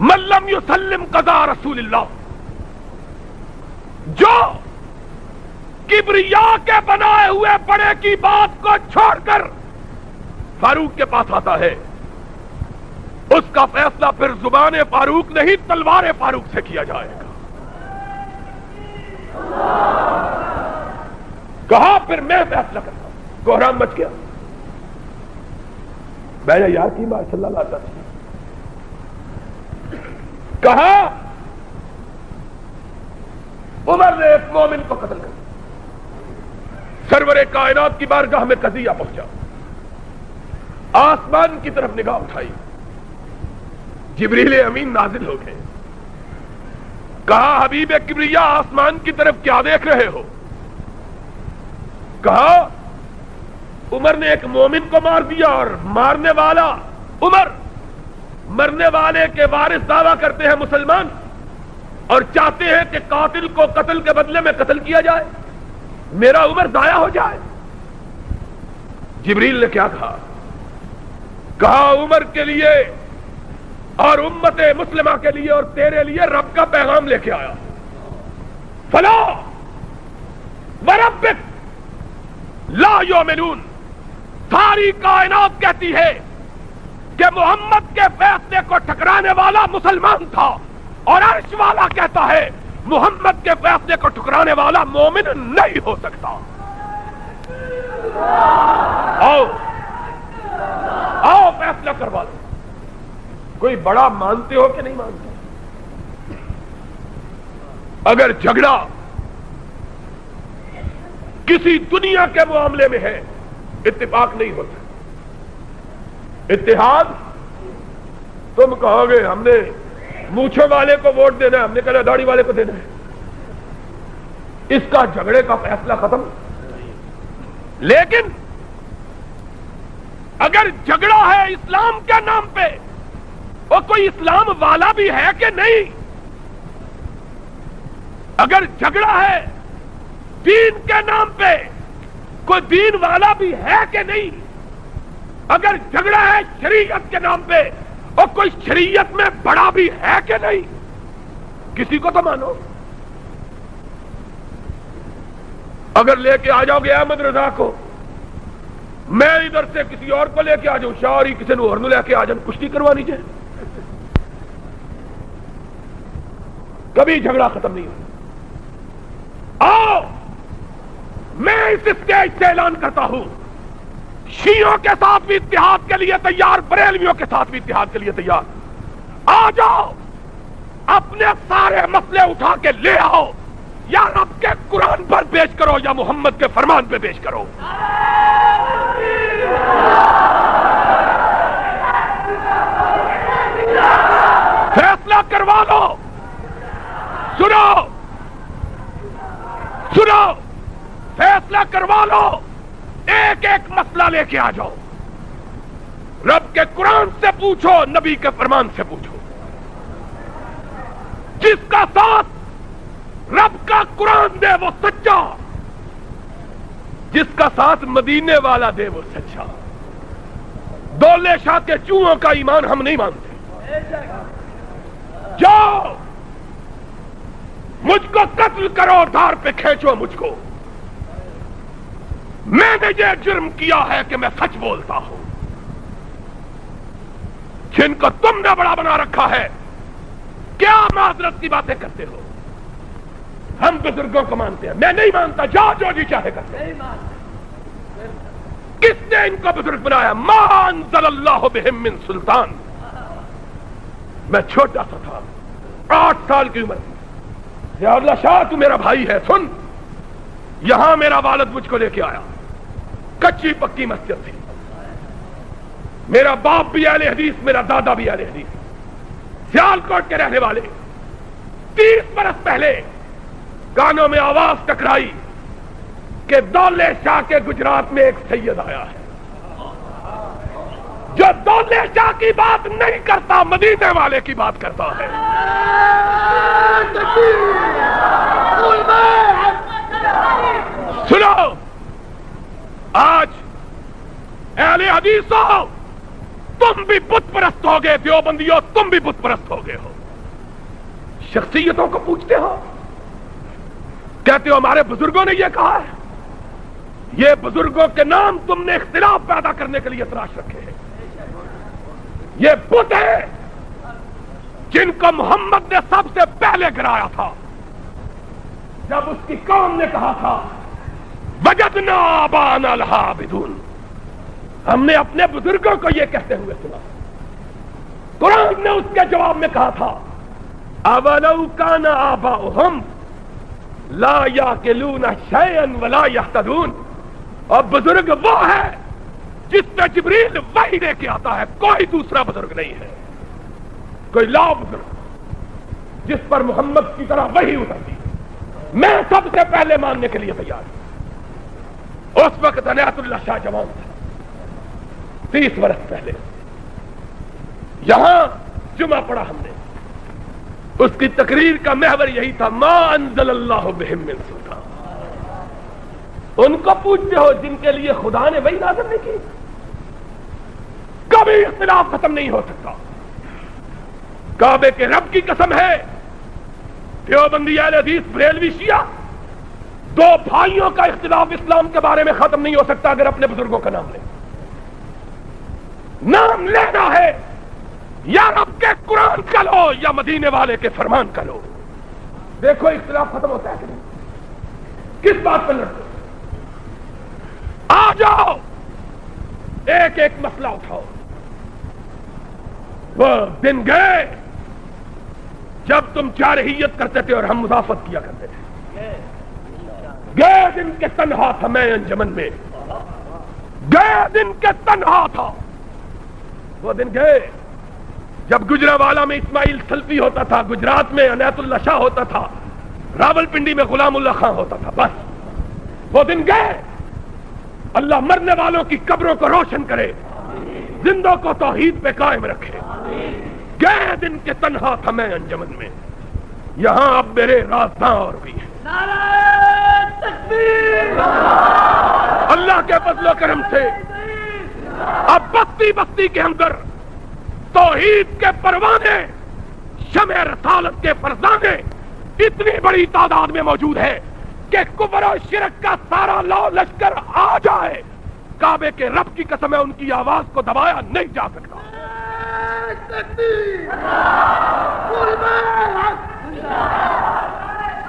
Speaker 1: من لم یسلم قضا رسول اللہ. جو کبریا کے بنائے ہوئے بڑے کی بات کو چھوڑ کر فاروق کے پاس آتا ہے, اس کا فیصلہ پھر زبان فاروق نہیں تلوار فاروق سے کیا جائے گا. کہا پھر میں فیصلہ کرتا ہوں. کوہرام مچ گیا. میں نے یاد کی بات صلی اللہ علیہ وسلم. کہا عمر نے ایک مومن کو قتل کر دیا. سرور کائنات کی بارگاہ میں قضیہ پہنچا, آسمان کی طرف نگاہ اٹھائی, جبریل امین نازل ہو گئے. کہا حبیب کبریا آسمان کی طرف کیا دیکھ رہے ہو؟ کہا عمر نے ایک مومن کو مار دیا, اور مارنے والا عمر, مرنے والے کے وارث دعویٰ کرتے ہیں مسلمان, اور چاہتے ہیں کہ قاتل کو قتل کے بدلے میں قتل کیا جائے, میرا عمر ضائع ہو جائے. جبریل نے کیا کہا؟ کہا عمر کے لیے اور امت مسلمہ کے لیے اور تیرے لیے رب کا پیغام لے کے آیا. فلا وربک لا یؤمنون. ساری کائنات کہتی ہے کہ محمد کے فیصلے کو ٹھکرانے والا مسلمان تھا, اور عرش والا کہتا ہے محمد کے فیصلے کو ٹھکرانے والا مومن نہیں ہو سکتا. آؤ آؤ فیصلہ کروا لو. کوئی بڑا مانتے ہو کہ نہیں مانتے؟ اگر جھگڑا کسی دنیا کے معاملے میں ہے اتفاق نہیں ہوتا. اتحاد تم کہو گے ہم نے مونچھوں والے کو ووٹ دینا ہے, ہم نے کہا داڑھی والے کو دینا ہے, اس کا جھگڑے کا فیصلہ ختم. لیکن اگر جھگڑا ہے اسلام کے نام پہ, اور کوئی اسلام والا بھی ہے کہ نہیں, اگر جھگڑا ہے دین کے نام پہ, کوئی دین والا بھی ہے کہ نہیں, اگر جھگڑا ہے شریعت کے نام پہ, اور کوئی شریعت میں بڑا بھی ہے کہ نہیں, کسی کو تو مانو. اگر لے کے آ جاؤ گے احمد رضا کو، میں ادھر سے کسی اور کو لے کے آ جاؤں، شاعری کسی نے اور لے کے آ جاؤں، کشتی کروانی چاہیے، کبھی جھگڑا ختم نہیں ہوگا۔ آؤ میں اس اسٹیج سے اعلان کرتا ہوں، شیعوں کے ساتھ بھی اتحاد کے لیے تیار، بریلویوں کے ساتھ بھی اتحاد کے لیے تیار، آ جاؤ، اپنے سارے مسئلے اٹھا کے لے آؤ، یا رب کے قرآن پر پیش کرو یا محمد کے فرمان پہ پیش کرو۔ فیصلہ کروا لو، سنو سنو، فیصلہ کروا لو، ایک ایک مسئلہ لے کے آ جاؤ، رب کے قرآن سے پوچھو، نبی کے فرمان سے پوچھو، جس کا ساتھ رب کا قرآن دے وہ سچا، جس کا ساتھ مدینے والا دے وہ سچا۔ دولے شاہ کے چوہوں کا ایمان ہم نہیں مانتے، جاؤ مجھ کو قتل کرو، دھار پہ کھینچو مجھ کو، میں نے یہ جرم کیا ہے کہ میں سچ بولتا ہوں۔ جن کو تم نے بڑا بنا رکھا ہے، کیا معذرت کی باتیں کرتے ہو؟ ہم بزرگوں کو مانتے ہیں، میں نہیں مانتا، جاؤ جو جی چاہے کرتے ہیں۔ کس نے ان کو بزرگ بنایا؟ ما انزل اللہ بہم من سلطان۔ میں چھوٹا سا تھا، 8 سال کی عمر تھی، یا اللہ شاہ تو میرا بھائی ہے، سن، یہاں میرا والد مجھ کو لے کے آیا، کچی پکی مسجد تھی، میرا باپ بھی اہل حدیث، میرا دادا بھی اہل حدیث، سیالکوٹ کے رہنے والے۔ 30 برس پہلے کانوں میں آواز ٹکرائی کہ دولے شاہ کے گجرات میں ایک سید آیا ہے جو دولے شاہ کی بات نہیں کرتا، مدینے والے کی بات کرتا ہے۔ سنو، آج اہل حدیثوں تم بھی بت پرست ہو گئے، دیوبندیوں تم بھی بت پرست ہو گئے ہو، شخصیتوں کو پوچھتے ہو، کہتے ہو ہمارے بزرگوں نے یہ کہا ہے۔ یہ بزرگوں کے نام تم نے اختلاف پیدا کرنے کے لیے تراش رکھے ہیں۔ یہ بت ہے جن کو محمد نے سب سے پہلے گرایا تھا، جب اس کی قوم نے کہا تھا وجدنا آباءنا لہا عابدون، ہم نے اپنے بزرگوں کو یہ کہتے ہوئے سنا۔ قرآن نے اس کے جواب میں کہا تھا اولو کان آباؤہم لا یاکلون شیئا ولا یہتدون، اور بزرگ وہ ہے جس میں جبریل وحی لے کے آتا ہے، کوئی دوسرا بزرگ نہیں ہے، کوئی لا بزرگ جس پر محمد کی طرح وحی اترتی۔ میں سب سے پہلے ماننے کے لیے تیار ہوں۔ اس وقت عنایت اللہ شاہ جوان تھا، 30 برس پہلے، یہاں جمعہ پڑھا ہم نے، اس کی تقریر کا محور یہی تھا، ما انزل اللہ بہم من سلطان۔ ان کو پوچھتے ہو جن کے لیے خدا نے وحی نازل نہیں کی، کبھی اختلاف ختم نہیں ہو سکتا۔ کعبے کے رب کی قسم ہے، دیوبندی اہل حدیث بریلوی شیعہ، 2 بھائیوں کا اختلاف اسلام کے بارے میں ختم نہیں ہو سکتا اگر اپنے بزرگوں کا نام لیں۔ نام لینا ہے یا رب کے قرآن کا لو یا مدینے والے کے فرمان کا لو، دیکھو اختلاف ختم ہوتا ہے کہ نہیں، کس بات پر لڑتے؟ آ جاؤ، ایک ایک مسئلہ اٹھاؤ۔ وہ دن گئے جب تم جارحیت کرتے تھے اور ہم مضافت کیا کرتے تھے، گئے دن کے تنہا تھا میں انجمن میں، گئے دن کے تنہا تھا، وہ دن گئے جب گجرانوالہ میں اسماعیل سلفی ہوتا تھا، گجرات میں عنایت اللہ شاہ ہوتا تھا، راول پنڈی میں غلام اللہ خان ہوتا تھا۔ بس وہ دن گئے، اللہ مرنے والوں کی قبروں کو روشن کرے، زندوں کو توحید پہ قائم رکھے۔ گئے دن کے تنہا تھا میں انجمن میں، یہاں اب میرے رازداں اور بھی ہیں۔
Speaker 2: نعرہ تکبیر!
Speaker 1: اللہ کے فضل و کرم سے اب بستی بستی کے اندر توحید کے پروانے، شمع رسالت کے فرزانے اتنی بڑی تعداد میں موجود ہے کہ کفر اور شرک کا سارا لاؤ لشکر آ جائے، کعبے کے رب کی قسم ہے ان کی آواز کو دبایا نہیں جا سکتا۔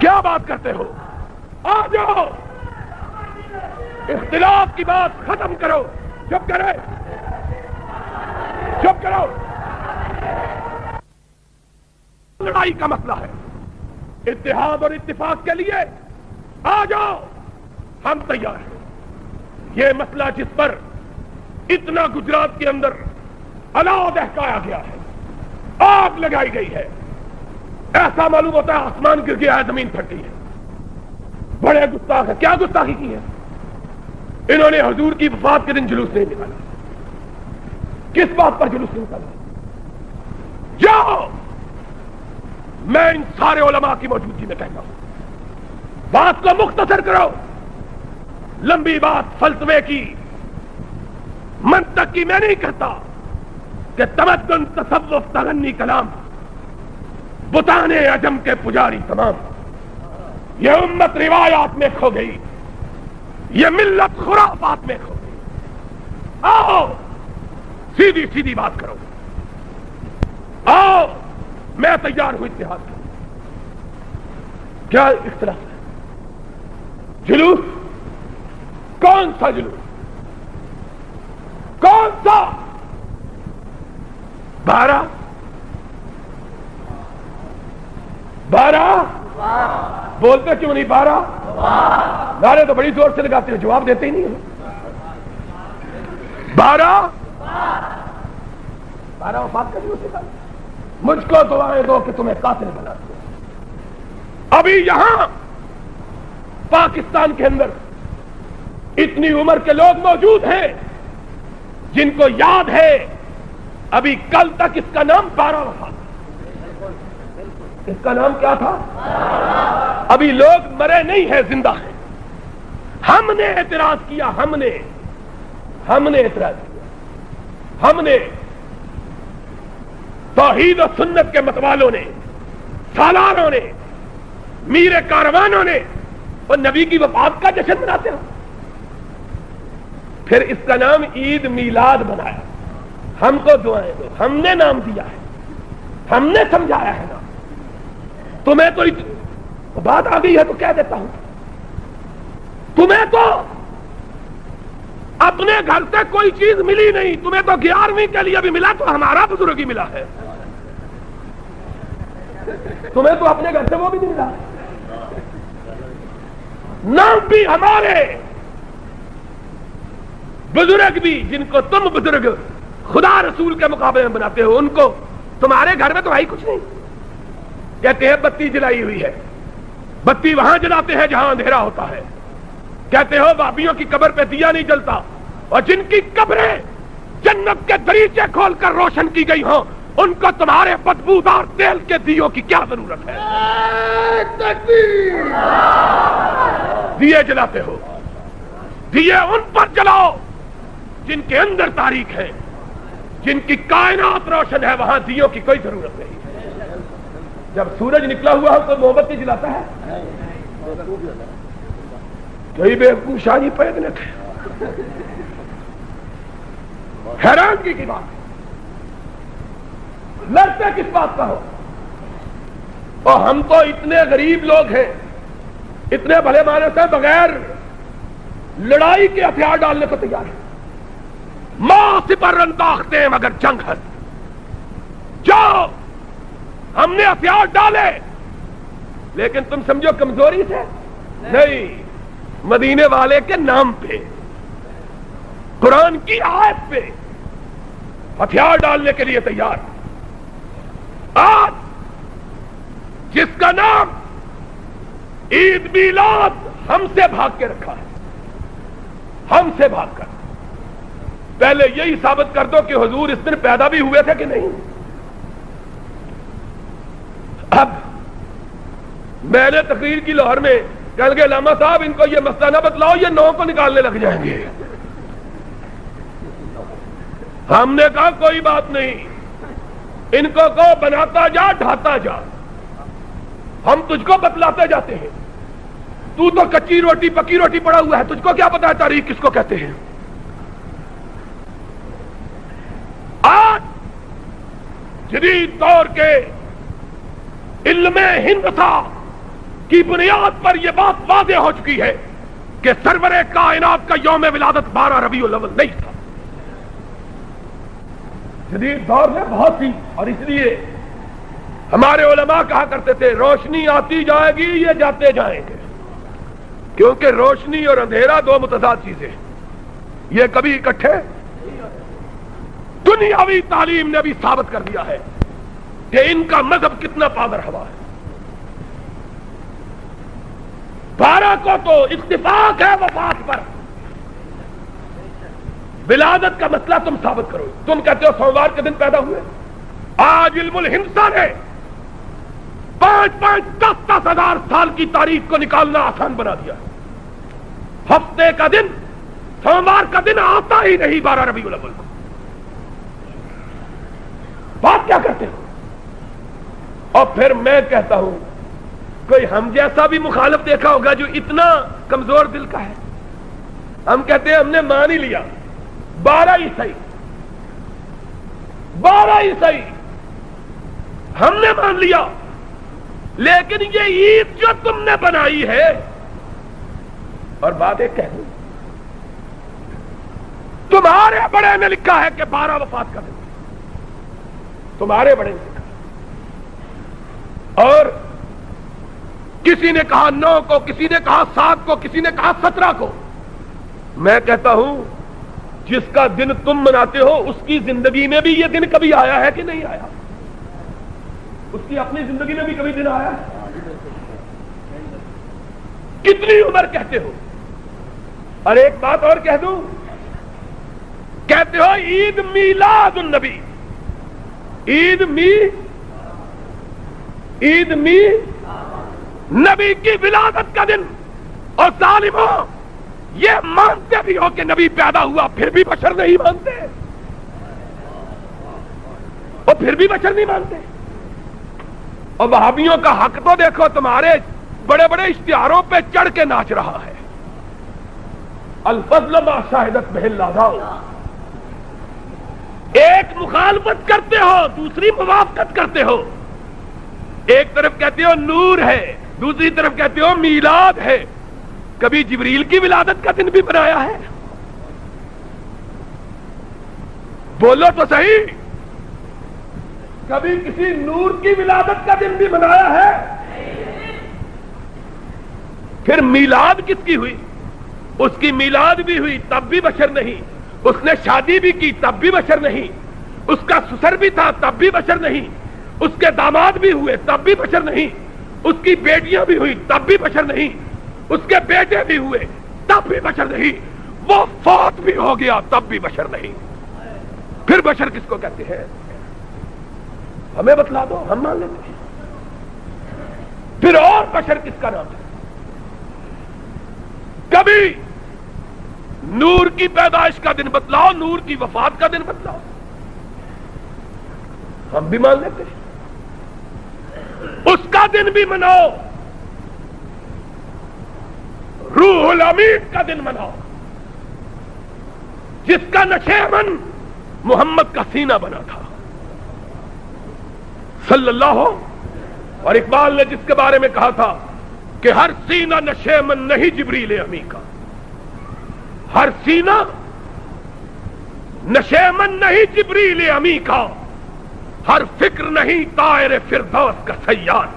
Speaker 1: کیا بات کرتے ہو؟ آ جاؤ، اختلاف کی بات ختم کرو۔ چپ کرے، چپ کرو۔ لڑائی کا مسئلہ ہے، اتحاد اور اتفاق کے لیے آ جاؤ، ہم تیار ہیں۔ یہ مسئلہ جس پر اتنا گجرات کے اندر الاؤ دہکایا گیا ہے، آگ لگائی گئی ہے، ایسا معلوم ہوتا ہے آسمان گر گیا ہے، زمین پھٹ گئی ہے۔ بڑے گستاخ ہے۔ کیا گستاخی کی ہے انہوں نے؟ حضور کی وفات کے دن جلوس نہیں نکالا۔ کس بات پر جلوس نہیں نکالا؟ جاؤ، میں ان سارے علماء کی موجودگی میں کہتا ہوں، بات کو مختصر کرو۔ لمبی بات فلسفے کی، منطق کی میں نہیں کہتا کہ تمدن، تصوف، تغنی، کلام، بتانے عجم کے پجاری تمام، یہ امت روایات میں کھو گئی، یہ ملت خرافات میں کھو گئی۔ آؤ سیدھی سیدھی بات کرو، آؤ، میں تیار ہوں اتحاد کا۔ کیا اختلاف ہے؟ جلوس؟ کون سا جلوس؟ کون سا؟ 12 بولتے کیوں نہیں؟ 12 نعرے تو بڑی زور سے لگاتے ہیں، جواب دیتے ہی نہیں ہیں۔ 12 وفات کا جلوس نکالا۔ مجھ کو دعائیں دو کہ تمہیں قاتل بنا دو۔ ابھی یہاں پاکستان کے اندر اتنی عمر کے لوگ موجود ہیں جن کو یاد ہے ابھی کل تک اس کا نام 12 وفات، اس کا نام کیا تھا؟ ابھی لوگ مرے نہیں ہیں، زندہ ہیں۔ ہم نے اعتراض کیا، ہم نے اعتراض کیا، ہم نے، توحید و سنت کے متوالوں نے، سالاروں نے، میر کاروانوں نے، اور نبی کی وفات کا جشن مناتے ہیں۔ پھر اس کا نام عید میلاد بنایا۔ ہم کو دعائیں دو، ہم نے نام دیا ہے، ہم نے سمجھایا ہے نام۔ تمہیں تو بات آ گئی ہے تو کہہ دیتا ہوں، تمہیں تو اپنے گھر سے کوئی چیز ملی نہیں، تمہیں تو 11ویں کے لیے بھی ملا تو ہمارا بزرگ ہی ملا ہے، تمہیں تو اپنے گھر سے وہ بھی نہیں ملا، نام بھی ہمارے بزرگ بھی، جن کو تم بزرگ خدا رسول کے مقابلے میں بناتے ہو، ان کو تمہارے گھر میں تو ہے ہی کچھ نہیں۔ کہتے ہیں بتی جلائی ہوئی ہے، بتی وہاں جلاتے ہیں جہاں اندھیرا ہوتا ہے۔ کہتے ہو بابیوں کی قبر پہ دیا نہیں جلتا، اور جن کی قبریں جنت کے دریچے کھول کر روشن کی گئی ہوں، ان کو تمہارے بدبودار تیل کے دیوں کی کیا ضرورت ہے؟ دیے جلاتے ہو، دیے ان پر جلاؤ جن کے اندر تاریخ ہے، جن کی کائنات روشن ہے، وہاں دیوں کی کوئی ضرورت نہیں۔ جب سورج نکلا ہوا ہو تو موم بتی جلاتا ہے؟ کوئی بیوقوف شاہی پیدنے تھے۔ حیرانگی کی بات، لڑتے کس بات کا ہو؟ اور ہم تو اتنے غریب لوگ ہیں، اتنے بھلے معنی سے بغیر لڑائی کے ہتھیار ڈالنے کو تیار ہیں۔ ماں سپر انداختے ہیں مگر جنگ ہے۔ جاؤ، ہم نے ہتھیار ڈالے، لیکن تم سمجھو کمزوری سے نہیں، مدینے والے کے نام پہ، قرآن کی آیت پہ ہتھیار ڈالنے کے لیے تیار۔ آج جس کا نام عید میلاد ہم سے بھاگ کے رکھا ہے، ہم سے بھاگ کر، پہلے یہی ثابت کر دو کہ حضور اس دن پیدا بھی ہوئے تھے کہ نہیں۔ اب میں نے تقریر کی لاہور میں، کہنے لگے علامہ صاحب ان کو یہ مسئلہ نہ بتلاؤ، یہ 9 کو نکالنے لگ جائیں گے۔ ہم نے کہا کوئی بات نہیں، ان کو کہو بناتا جا، ڈھاتا جا، ہم تجھ کو بتلاتے جاتے ہیں۔ تو کچی روٹی پکی روٹی پڑا ہوا ہے، تجھ کو کیا پتا ہے تاریخ کس کو کہتے ہیں؟ آج جدید دور کے علم ہندسا کی بنیاد پر یہ بات واضح ہو چکی ہے کہ سرور کائنات کا یوم ولادت 12 ربیع الاول نہیں تھا۔ جدید دور میں بہت سی، اور اس لیے ہمارے علماء کہا کرتے تھے روشنی آتی جائے گی یہ جاتے جائیں گے، کیونکہ روشنی اور اندھیرا دو متضاد چیزیں، یہ کبھی اکٹھے۔ دنیاوی تعلیم نے بھی ثابت کر دیا ہے کہ ان کا مذہب کتنا پادر ہوا ہے۔ 12 کو تو اتفاق ہے وفات پر، ولادت کا مسئلہ تم ثابت کرو۔ تم کہتے ہو سوموار کے دن پیدا ہوئے، آج علم الہندسہ نے 5-10 ہزار سال کی تاریخ کو نکالنا آسان بنا دیا۔ ہفتے کا دن سوموار کا دن آتا ہی نہیں 12 ربیع الاول کو۔ بات کیا کرتے ہو؟ اور پھر میں کہتا ہوں کوئی ہم جیسا بھی مخالف دیکھا ہوگا جو اتنا کمزور دل کا ہے، ہم کہتے ہیں ہم نے مان ہی لیا 12 ہی صحیح، 12 ہی صحیح، ہم نے مان لیا، لیکن یہ عید جو تم نے بنائی ہے، اور بات ایک کہہ دوں، تمہارے بڑے نے لکھا ہے کہ 12 وفات کا دن، تمہارے بڑے نے لکھا، اور کسی نے کہا 9 کو، کسی نے کہا 7 کو، کسی نے کہا 17 کو۔ میں کہتا ہوں جس کا دن تم مناتے ہو اس کی زندگی میں بھی یہ دن کبھی آیا ہے کہ نہیں آیا؟ اس کی اپنی زندگی میں بھی کبھی دن آیا ہے؟ کتنی عمر کہتے ہو؟ اور ایک بات اور کہہ دوں، کہتے ہو عید میلاد النبی، عید نبی کی ولادت کا دن، اور ظالموں یہ مانتے بھی ہو کہ نبی پیدا ہوا، پھر بھی بشر نہیں مانتے، اور پھر بھی بشر نہیں مانتے۔ اور وہابیوں کا حق تو دیکھو، تمہارے بڑے بڑے اشتہاروں پہ چڑھ کے ناچ رہا ہے، الفضل ما شاہدت بہ الآذان۔ ایک مخالفت کرتے ہو، دوسری موافقت کرتے ہو، ایک طرف کہتے ہو نور ہے، دوسری طرف کہتے ہو میلاد ہے۔ کبھی جبریل کی ولادت کا دن بھی بنایا ہے؟ بولو تو صحیح، کبھی کسی نور کی ولادت کا دن بھی منایا ہے؟ پھر میلاد کس کی ہوئی؟ اس کی میلاد بھی ہوئی تب بھی بشر نہیں، اس نے شادی بھی کی تب بھی بشر نہیں، اس کا سسر بھی تھا تب بھی بشر نہیں، اس کے داماد بھی ہوئے تب بھی بشر نہیں، اس کی بیٹیاں بھی ہوئی تب بھی بشر نہیں، اس کے بیٹے بھی ہوئے تب بھی بشر نہیں، وہ فوت بھی ہو گیا تب بھی بشر نہیں۔ پھر بشر کس کو کہتے ہیں؟ ہمیں بتلا دو، ہم مان لیتے ہیں۔ پھر اور بشر کس کا نام ہے؟ کبھی نور کی پیدائش کا دن بتلاؤ، نور کی وفات کا دن بتلاؤ، ہم بھی مان لیتے ہیں، اس کا دن بھی مناؤ، روح الامین کا دن مناؤ، جس کا نشیمن محمد کا سینہ بنا تھا صلی اللہ۔ اور اقبال نے جس کے بارے میں کہا تھا کہ ہر سینہ نشیمن نہیں جبریل امی کا، ہر سینہ نشیمن نہیں جبریل امی کا، ہر فکر نہیں طائر فردوس کا سیاد۔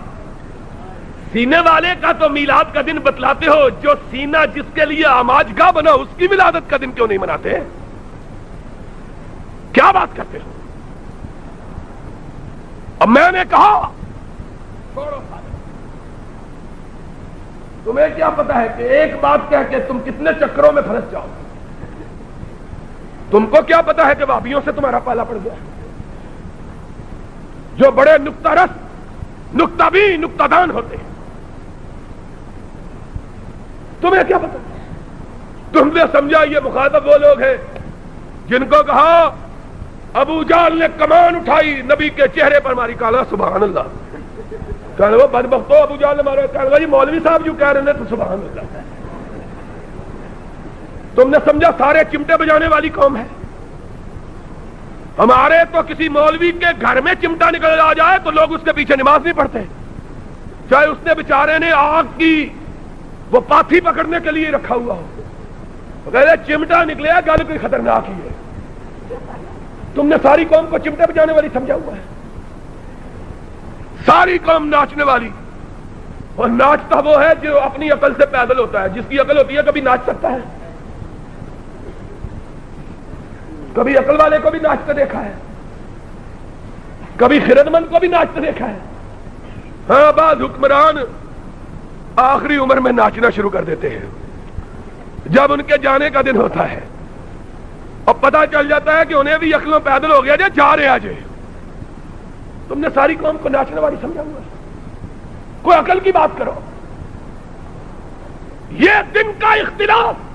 Speaker 1: سینے والے کا تو میلاد کا دن بتلاتے ہو، جو سینہ جس کے لیے آماج گاہ بنا اس کی ولادت کا دن کیوں نہیں مناتے؟ کیا بات کرتے ہو؟ اب میں نے کہا چھوڑو، تمہیں کیا پتا ہے کہ ایک بات کہہ کے تم کتنے چکروں میں پھنس جاؤ؟ تم کو کیا پتا ہے کہ وہابیوں سے تمہارا پالا پڑ گیا؟ جو بڑے نکتہ رس، نکتہ بھی، نکتہ دان ہوتے ہیں، تمہیں کیا پتا؟ تم نے سمجھا یہ مخاطب وہ لوگ ہیں جن کو کہا ابو جہل نے کمان اٹھائی، نبی کے چہرے پر ماری، کہا سبحان اللہ، کہنے وہ بدبختو ابو جہل مارو، کہنے جی مولوی صاحب جو کہہ رہے ہیں تو سبحان اللہ، تم نے سمجھا سارے چمٹے بجانے والی قوم ہے؟ ہمارے تو کسی مولوی کے گھر میں چمٹا نکل آ جائے تو لوگ اس کے پیچھے نماز نہیں پڑھتے، چاہے اس نے بیچارے نے آگ کی وہ پاتھی پکڑنے کے لیے رکھا ہوا ہو، کہتے چمٹا نکلے گل کوئی خطرناک ہی ہے۔ تم نے ساری قوم کو چمٹے بجانے والی سمجھا ہوا ہے، ساری قوم ناچنے والی، اور ناچتا وہ ہے جو اپنی عقل سے پیدل ہوتا ہے، جس کی عقل ہوتی ہے کبھی ناچ سکتا ہے؟ کبھی عقل والے کو بھی ناچتے دیکھا ہے، کبھی خرد مند کو بھی ناچتے دیکھا ہے؟ ہاں بعض حکمران آخری عمر میں ناچنا شروع کر دیتے ہیں جب ان کے جانے کا دن ہوتا ہے، اور پتہ چل جاتا ہے کہ انہیں بھی عقلوں پیدل ہو گیا جا رہے آجے۔ تم نے ساری قوم کو ناچنے والی سمجھا ہوا ہے؟ کوئی عقل کی بات کرو۔ یہ دن کا اختلاف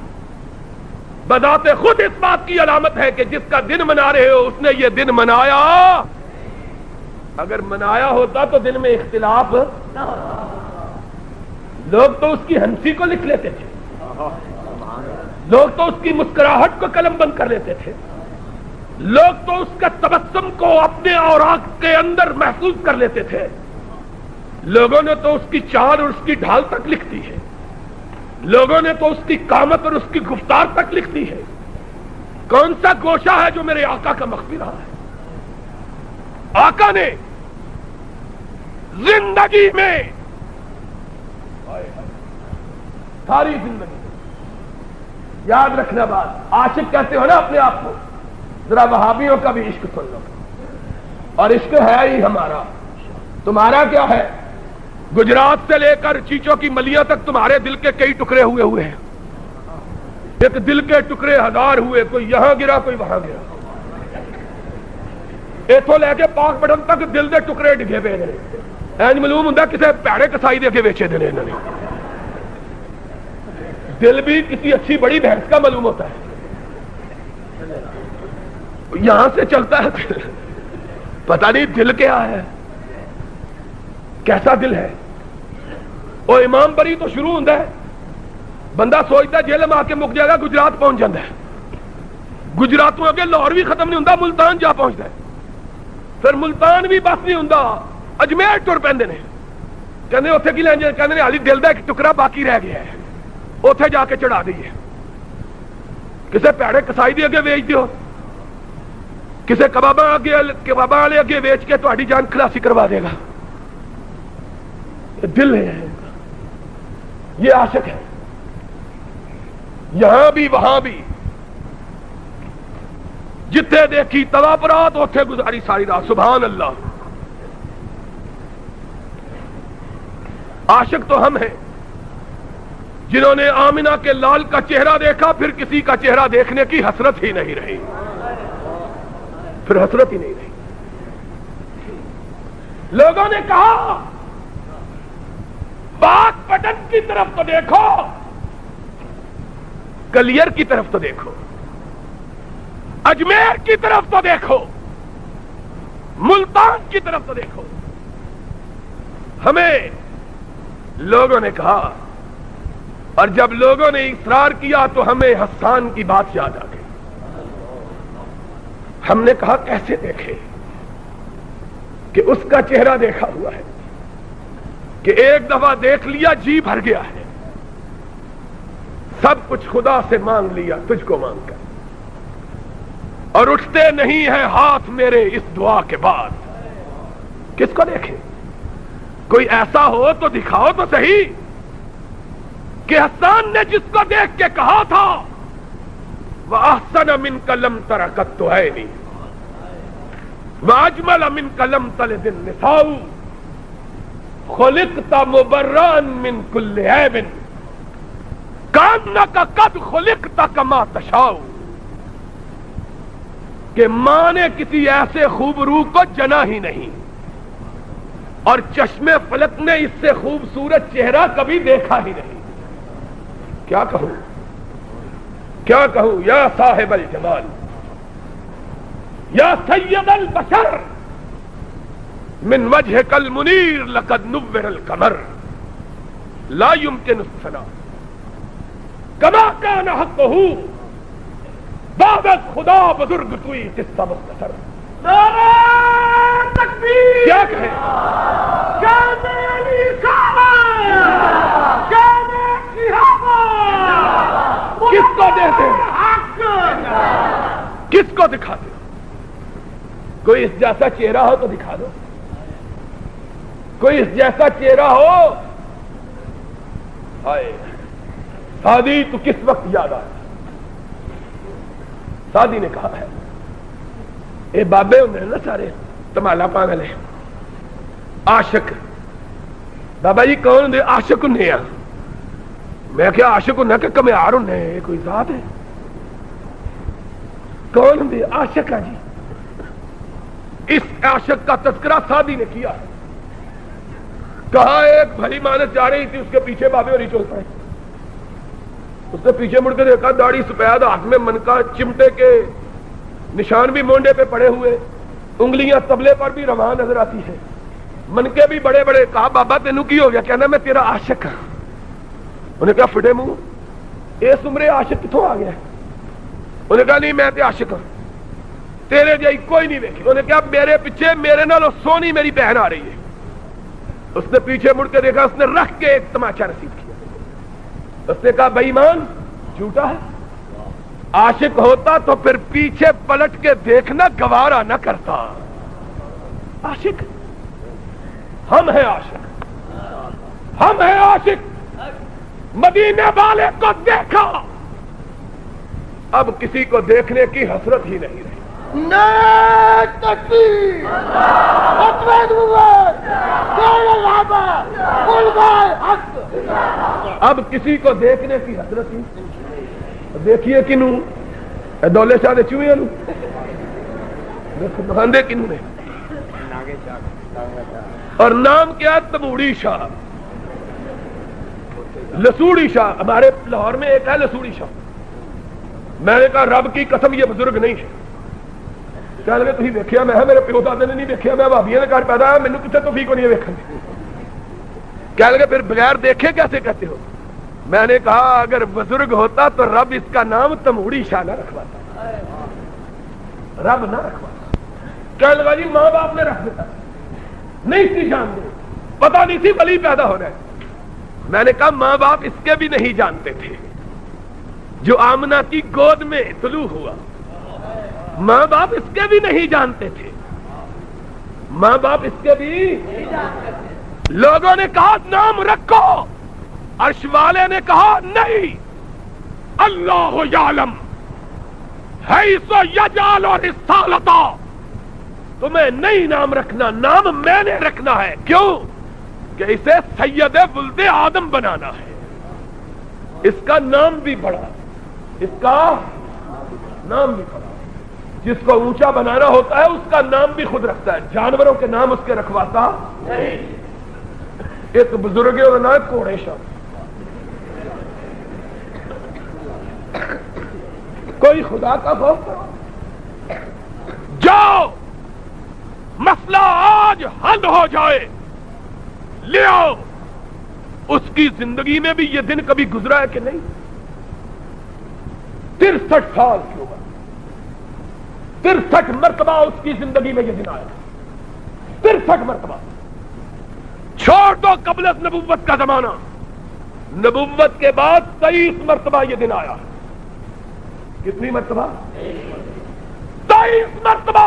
Speaker 1: بذات خود اس بات کی علامت ہے کہ جس کا دن منا رہے ہو اس نے یہ دن منایا، اگر منایا ہوتا تو دن میں اختلاف نہ ہوتا۔ لوگ تو اس کی ہنسی کو لکھ لیتے تھے، لوگ تو اس کی مسکراہٹ کو قلم بند کر لیتے تھے، لوگ تو اس کا تبسم کو اپنے اوراق کے اندر محسوس کر لیتے تھے، لوگوں نے تو اس کی چال اور اس کی ڈھال تک لکھ دی ہے، لوگوں نے تو اس کی قامت اور اس کی گفتار تک لکھ دی ہے۔ کون سا گوشہ ہے جو میرے آقا کا مخفی رہا ہے؟ آقا نے زندگی میں ساری زندگی یاد رکھنا بات، عاشق کہتے ہو نا اپنے آپ کو، ذرا وہابیوں کا بھی عشق سن لو، اور عشق ہے ہی ہمارا۔ تمہارا کیا ہے؟ گجرات سے لے کر چیچوں کی ملیاں تک تمہارے دل کے کئی ٹکڑے ہوئے ہیں، ایک دل کے ٹکڑے ہزار ہوئے، کوئی یہاں گرا کوئی وہاں گرا، ایتھوں لے کے پاک بٹن تک دل دے ٹکڑے ڈگے پے نے، اینج معلوم ہوندا کسے پیڑے کسائی دے کے ویچے دے نے انہوں نے۔ دل بھی کسی اچھی بڑی بھینس کا معلوم ہوتا ہے، یہاں سے چلتا ہے پتہ نہیں دل کیا ہے، کیسا دل ہے۔ اور امام بری تو شروع ہوتا ہے، بندہ سوچتا ہے جیل میں آ کے مک جائے گا، گجرات پہنچ جاتا ہے، گجراتوں کے لاہور بھی ختم نہیں ہوتا، ملتان جا پہنچتا ہے، پھر ملتان بھی بس نہیں ہوتا، اجمیر ٹر پیندے نے، کہندے اوتھے کی لین جائے، کہندے علی دل دا ایک ٹکڑا باقی رہ گیا ہے، اوتھے جا کے چڑھا دئیے، کسے پیڑے کسائی دے اگے ویچ دیو، کسے کباباں والے اگے ویچ کے تہاڈی جان خلاصی کروا دے گا۔ دل ہے، یہ عاشق ہے، یہاں بھی وہاں بھی، جتھے دیکھی توابرات اوتھے گزاری ساری رات، سبحان اللہ۔ عاشق تو ہم ہیں جنہوں نے آمنہ کے لال کا چہرہ دیکھا، پھر کسی کا چہرہ دیکھنے کی حسرت ہی نہیں رہی، پھر حسرت ہی نہیں رہی۔ لوگوں نے کہا پاک پٹن کی طرف تو دیکھو، کلیر کی طرف تو دیکھو، اجمیر کی طرف تو دیکھو، ملتان کی طرف تو دیکھو۔ ہمیں لوگوں نے کہا، اور جب لوگوں نے اصرار کیا تو ہمیں حسان کی بات یاد آ گئی۔ ہم نے کہا کیسے دیکھے کہ اس کا چہرہ دیکھا ہوا ہے کہ ایک دفعہ دیکھ لیا جی بھر گیا ہے، سب کچھ خدا سے مانگ لیا تجھ کو مانگ کر، اور اٹھتے نہیں ہیں ہاتھ میرے اس دعا کے بعد۔ کس کو دیکھے؟ کوئی ایسا ہو تو دکھاؤ تو صحیح کہ حسان نے جس کو دیکھ کے کہا تھا وَأَحْسَنَ مِنْكَ لَمْ تَرَ قَطُّ عَيْنِي وَأَجْمَلَ مِنْكَ لَمْ تَلِدِ النِّسَاءُ خُلِقْتَ مُبَرَّأً مِنْ كُلِّ عَيْبٍ كَأَنَّكَ قَدْ خُلِقْتَ كَمَا تَشَاءُ، کہ ماں نے کسی ایسے خوبرو کو جنا ہی نہیں، اور چشم فلک نے اس سے خوبصورت چہرہ کبھی دیکھا ہی نہیں۔ کیا کہوں، کیا کہوں، یا صاحب الجمال، یا سید البشر، من وجهك المنیر لقد نور القمر لا يمكن الثناء كما كان حقه بعد خدا بزرگ توئی قصہ مختصر.
Speaker 2: نعرہ تکبیر.
Speaker 1: کیا کہیں
Speaker 2: شان علی کعبہ، شان صحابہ،
Speaker 1: کس کو دیتے ہیں؟
Speaker 2: حق.
Speaker 1: کس کو دکھاتے؟ کوئی اس جیسا چہرہ ہو تو دکھا دو. کوئی اس جیسا چہرہ ہو. ہائے سعدی تو کس وقت یاد آیا؟ سعدی نے کہا ہے اے بابے ہوندے نا سارے تمالا پان والے عاشق. بابا جی کون ہوندے؟ عاشق ہوندے آ. میں کیا عاشق ہونا کہ کمیار ہونے؟ کوئی ذات ہے؟ کون ہوندے؟ عاشق ہے جی. اس عاشق کا تذکرہ سعدی نے کیا ہے. کہا ایک بھلی مانس جا رہی تھی، اس کے پیچھے بابے اور چل پڑے. اس نے پیچھے مڑ کے دیکھا داڑھی سفید، ہاتھ میں منکا، چمٹے کے نشان بھی مونڈے پہ پڑے ہوئے، انگلیاں تبلے پر بھی رواں نظر آتی ہے، منکے بھی بڑے بڑے. کہا بابا تینوں کی ہو گیا؟ کہنا میں تیرا عاشق ہوں. انہیں کہا فٹے منہ اس عمرے عاشق کتوں آ گیا؟ انہیں کہا نہیں میں تے عاشق ہوں، تیرے جائی کوئی نہیں دیکھی. انہیں کہا میرے پیچھے میرے نالوں سونی میری بہن آ رہی ہے. اس نے پیچھے مڑ کے دیکھا، اس نے رکھ کے ایک تماچا رسید کیا. اس نے کہا بے ایمان جھوٹا ہے. عاشق ہوتا تو پھر پیچھے پلٹ کے دیکھنا گوارا نہ کرتا. عاشق ہم ہیں، عاشق ہم ہیں، عاشق. مدینے والے کو دیکھا، اب کسی کو دیکھنے کی حسرت ہی نہیں رہی.
Speaker 2: نعرہ تکبیر. اتوید ہوئے دین الحبہ علماء حق.
Speaker 1: اب کسی کو دیکھنے کی حسرت ہی. دیکھیے کنوں دولے شاہ دے چوئے نو دکھاندے کنوں نے. اور نام کیا؟ تموڑی شاہ، لسوڑی شاہ. ہمارے لاہور میں ایک ہے لسوڑی شاہ. میں نے کہا رب کی قسم یہ بزرگ نہیں ہے. کہہ لگے تھی دیکھیا؟ میں میرے پیو دادے نے نہیں دیکھیا، میں بھابیاں نے گھر پیدا ہے، مینوں کتنے توفیق نہیں ویکھن دی. کہہ لگے پھر بغیر دیکھے کیسے کہتے ہو؟ میں نے کہا اگر بزرگ ہوتا تو رب اس کا نام تموڑی شاہ نہ رکھواتا، رب نہ رکھواتا. کہنے لگا جی ماں باپ نے رکھ دیتا، نہیں تھی جانتے، پتہ نہیں تھی ولی پیدا ہو رہا ہے. میں نے کہا ماں باپ اس کے بھی نہیں جانتے تھے جو آمنہ کی گود میں طلوع ہوا. ماں باپ اس کے بھی نہیں جانتے تھے، ماں باپ اس کے بھی. لوگوں نے کہا نام رکھو، عرش والے نے کہا نہیں، اللہ یعلم حیث یجعل رسالتا. تمہیں نہیں نام رکھنا، نام میں نے رکھنا ہے. کیوں؟ کہ اسے سید ولد آدم بنانا ہے. اس کا نام بھی بڑا، اس کا نام بھی بڑا. جس کو اونچا بنانا ہوتا ہے اس کا نام بھی خود رکھتا ہے، جانوروں کے نام اس کے رکھواتا نہیں. ایک بزرگ اور نام کوڑے شاہ. کوئی خدا کا خوف کرو، جاؤ مسئلہ آج حل ہو جائے، لے آؤ. اس کی زندگی میں بھی یہ دن کبھی گزرا ہے کہ نہیں؟ 63 سال کی عمر، 63 مرتبہ اس کی زندگی میں یہ دن آیا. 63 مرتبہ. چھوڑ دو قبل از نبوت کا زمانہ، نبوت کے بعد 23 مرتبہ یہ دن آیا. کتنی مرتبہ؟ 23 مرتبہ.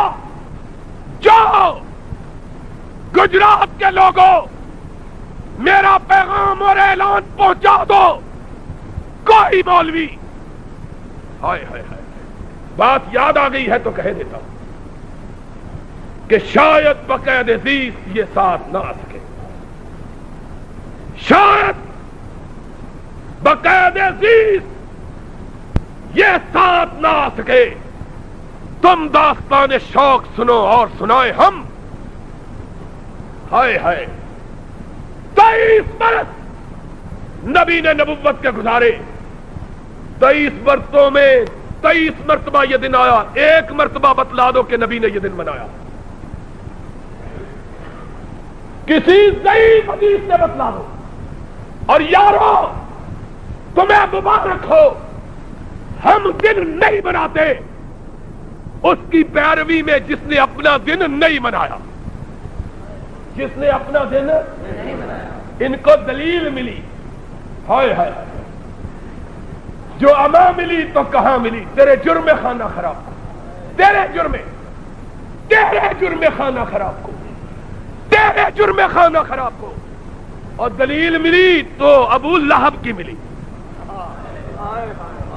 Speaker 1: جاؤ گجرات کے لوگوں، میرا پیغام اور اعلان پہنچا دو. کوئی مولوی، ہائے ہائے ہائے، بات یاد آ گئی ہے تو کہہ دیتا ہوں کہ شاید بقید عزیز یہ ساتھ نہ آ سکے، شاید بقید عزیز یہ ساتھ نہ آ سکے. تم داستان شوق سنو اور سنائے ہم. ہائے ہائے، 23 برس نبی نے نبوت کے گزارے. 23 برسوں میں 23 مرتبہ یہ دن آیا. ایک مرتبہ بتلا دو کہ نبی نے یہ دن منایا. کسی ضعیف حدیث سے بتلا دو، اور یارو تمہیں مبارک ہو، ہم دن نہیں مناتے اس کی پیروی میں جس نے اپنا دن نہیں منایا، جس نے اپنا دن نہیں منایا۔ ان کو دلیل ملی، ہائے ہائے، جو اما ملی تو کہاں ملی؟ تیرے جرم خانہ خراب کو، تیرے جرم خانہ خراب کو، تیرے جرم خانہ خراب کو۔ اور دلیل ملی تو ابو لہب کی ملی،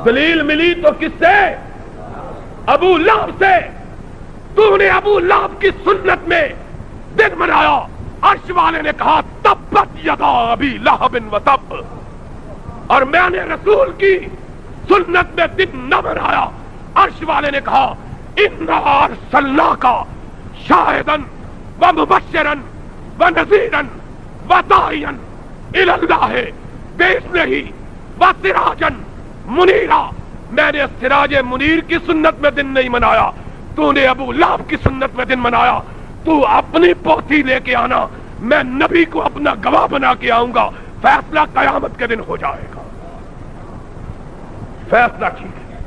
Speaker 1: دلیل ملی تو کس سے؟ ابو لہب سے۔ تو نے ابو لہب کی سنت میں دن منایا، عرش والے نے کہا تبت یدا ابی لہب و تب، اور میں نے رسول کی سنت میں دن نہ منایا، عرش والے نے کہا انا ارسلناک شاہدا ومبشرا ونذیرا وداعیا الی اللہ باذنہ وسراجا منیرا۔ میں نے سراج منیر کی سنت میں دن نہیں منایا، تو نے ابو لہب کی سنت میں دن منایا۔ تو اپنی پوتھی لے کے آنا، میں نبی کو اپنا گواہ بنا کے آؤں گا، فیصلہ قیامت کے دن ہو جائے گا، فیصلہ ٹھیک ہے۔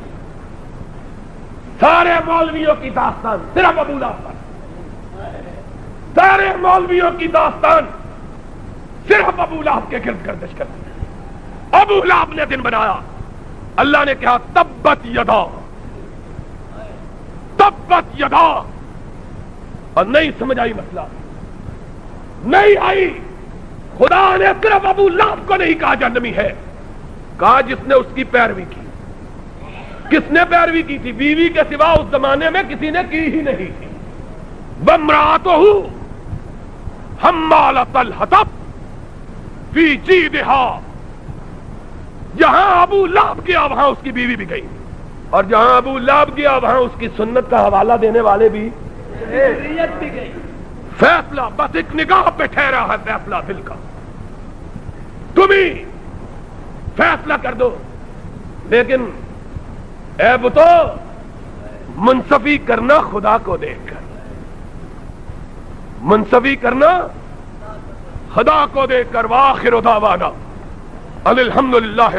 Speaker 1: سارے مولویوں کی داستان صرف ابو لہب پر، سارے مولویوں کی داستان صرف ابو لہب کے گرد گردش کرتی ہے۔ ابو لہب نے دن بنایا، اللہ نے کہا تبت یدا، تبت یدا، اور نہیں سمجھ آئی مسئلہ، نہیں آئی۔ خدا نے صرف ابو لہب کو نہیں کہا جہنمی ہے، کہا جس نے اس کی پیروی کی۔ کس نے پیروی کی تھی؟ بیوی کے سوا اس زمانے میں کسی نے کی ہی نہیں تھی۔ وامرأتہ حمالۃ الحطب فی جیدہا، جہاں ابو لہب گیا وہاں اس کی بیوی بھی گئی، اور جہاں ابو لہب گیا وہاں اس کی سنت کا حوالہ دینے والے بھی گئی۔ فیصلہ بس ایک نگاہ پہ ٹھہرا ہے، فیصلہ دل کا، تم ہی فیصلہ کر دو۔ لیکن اے بتو، منصفی کرنا خدا کو دیکھ کر، منصفی کرنا خدا کو دیکھ کر۔ وآخر دعوانا ان الحمدللہ۔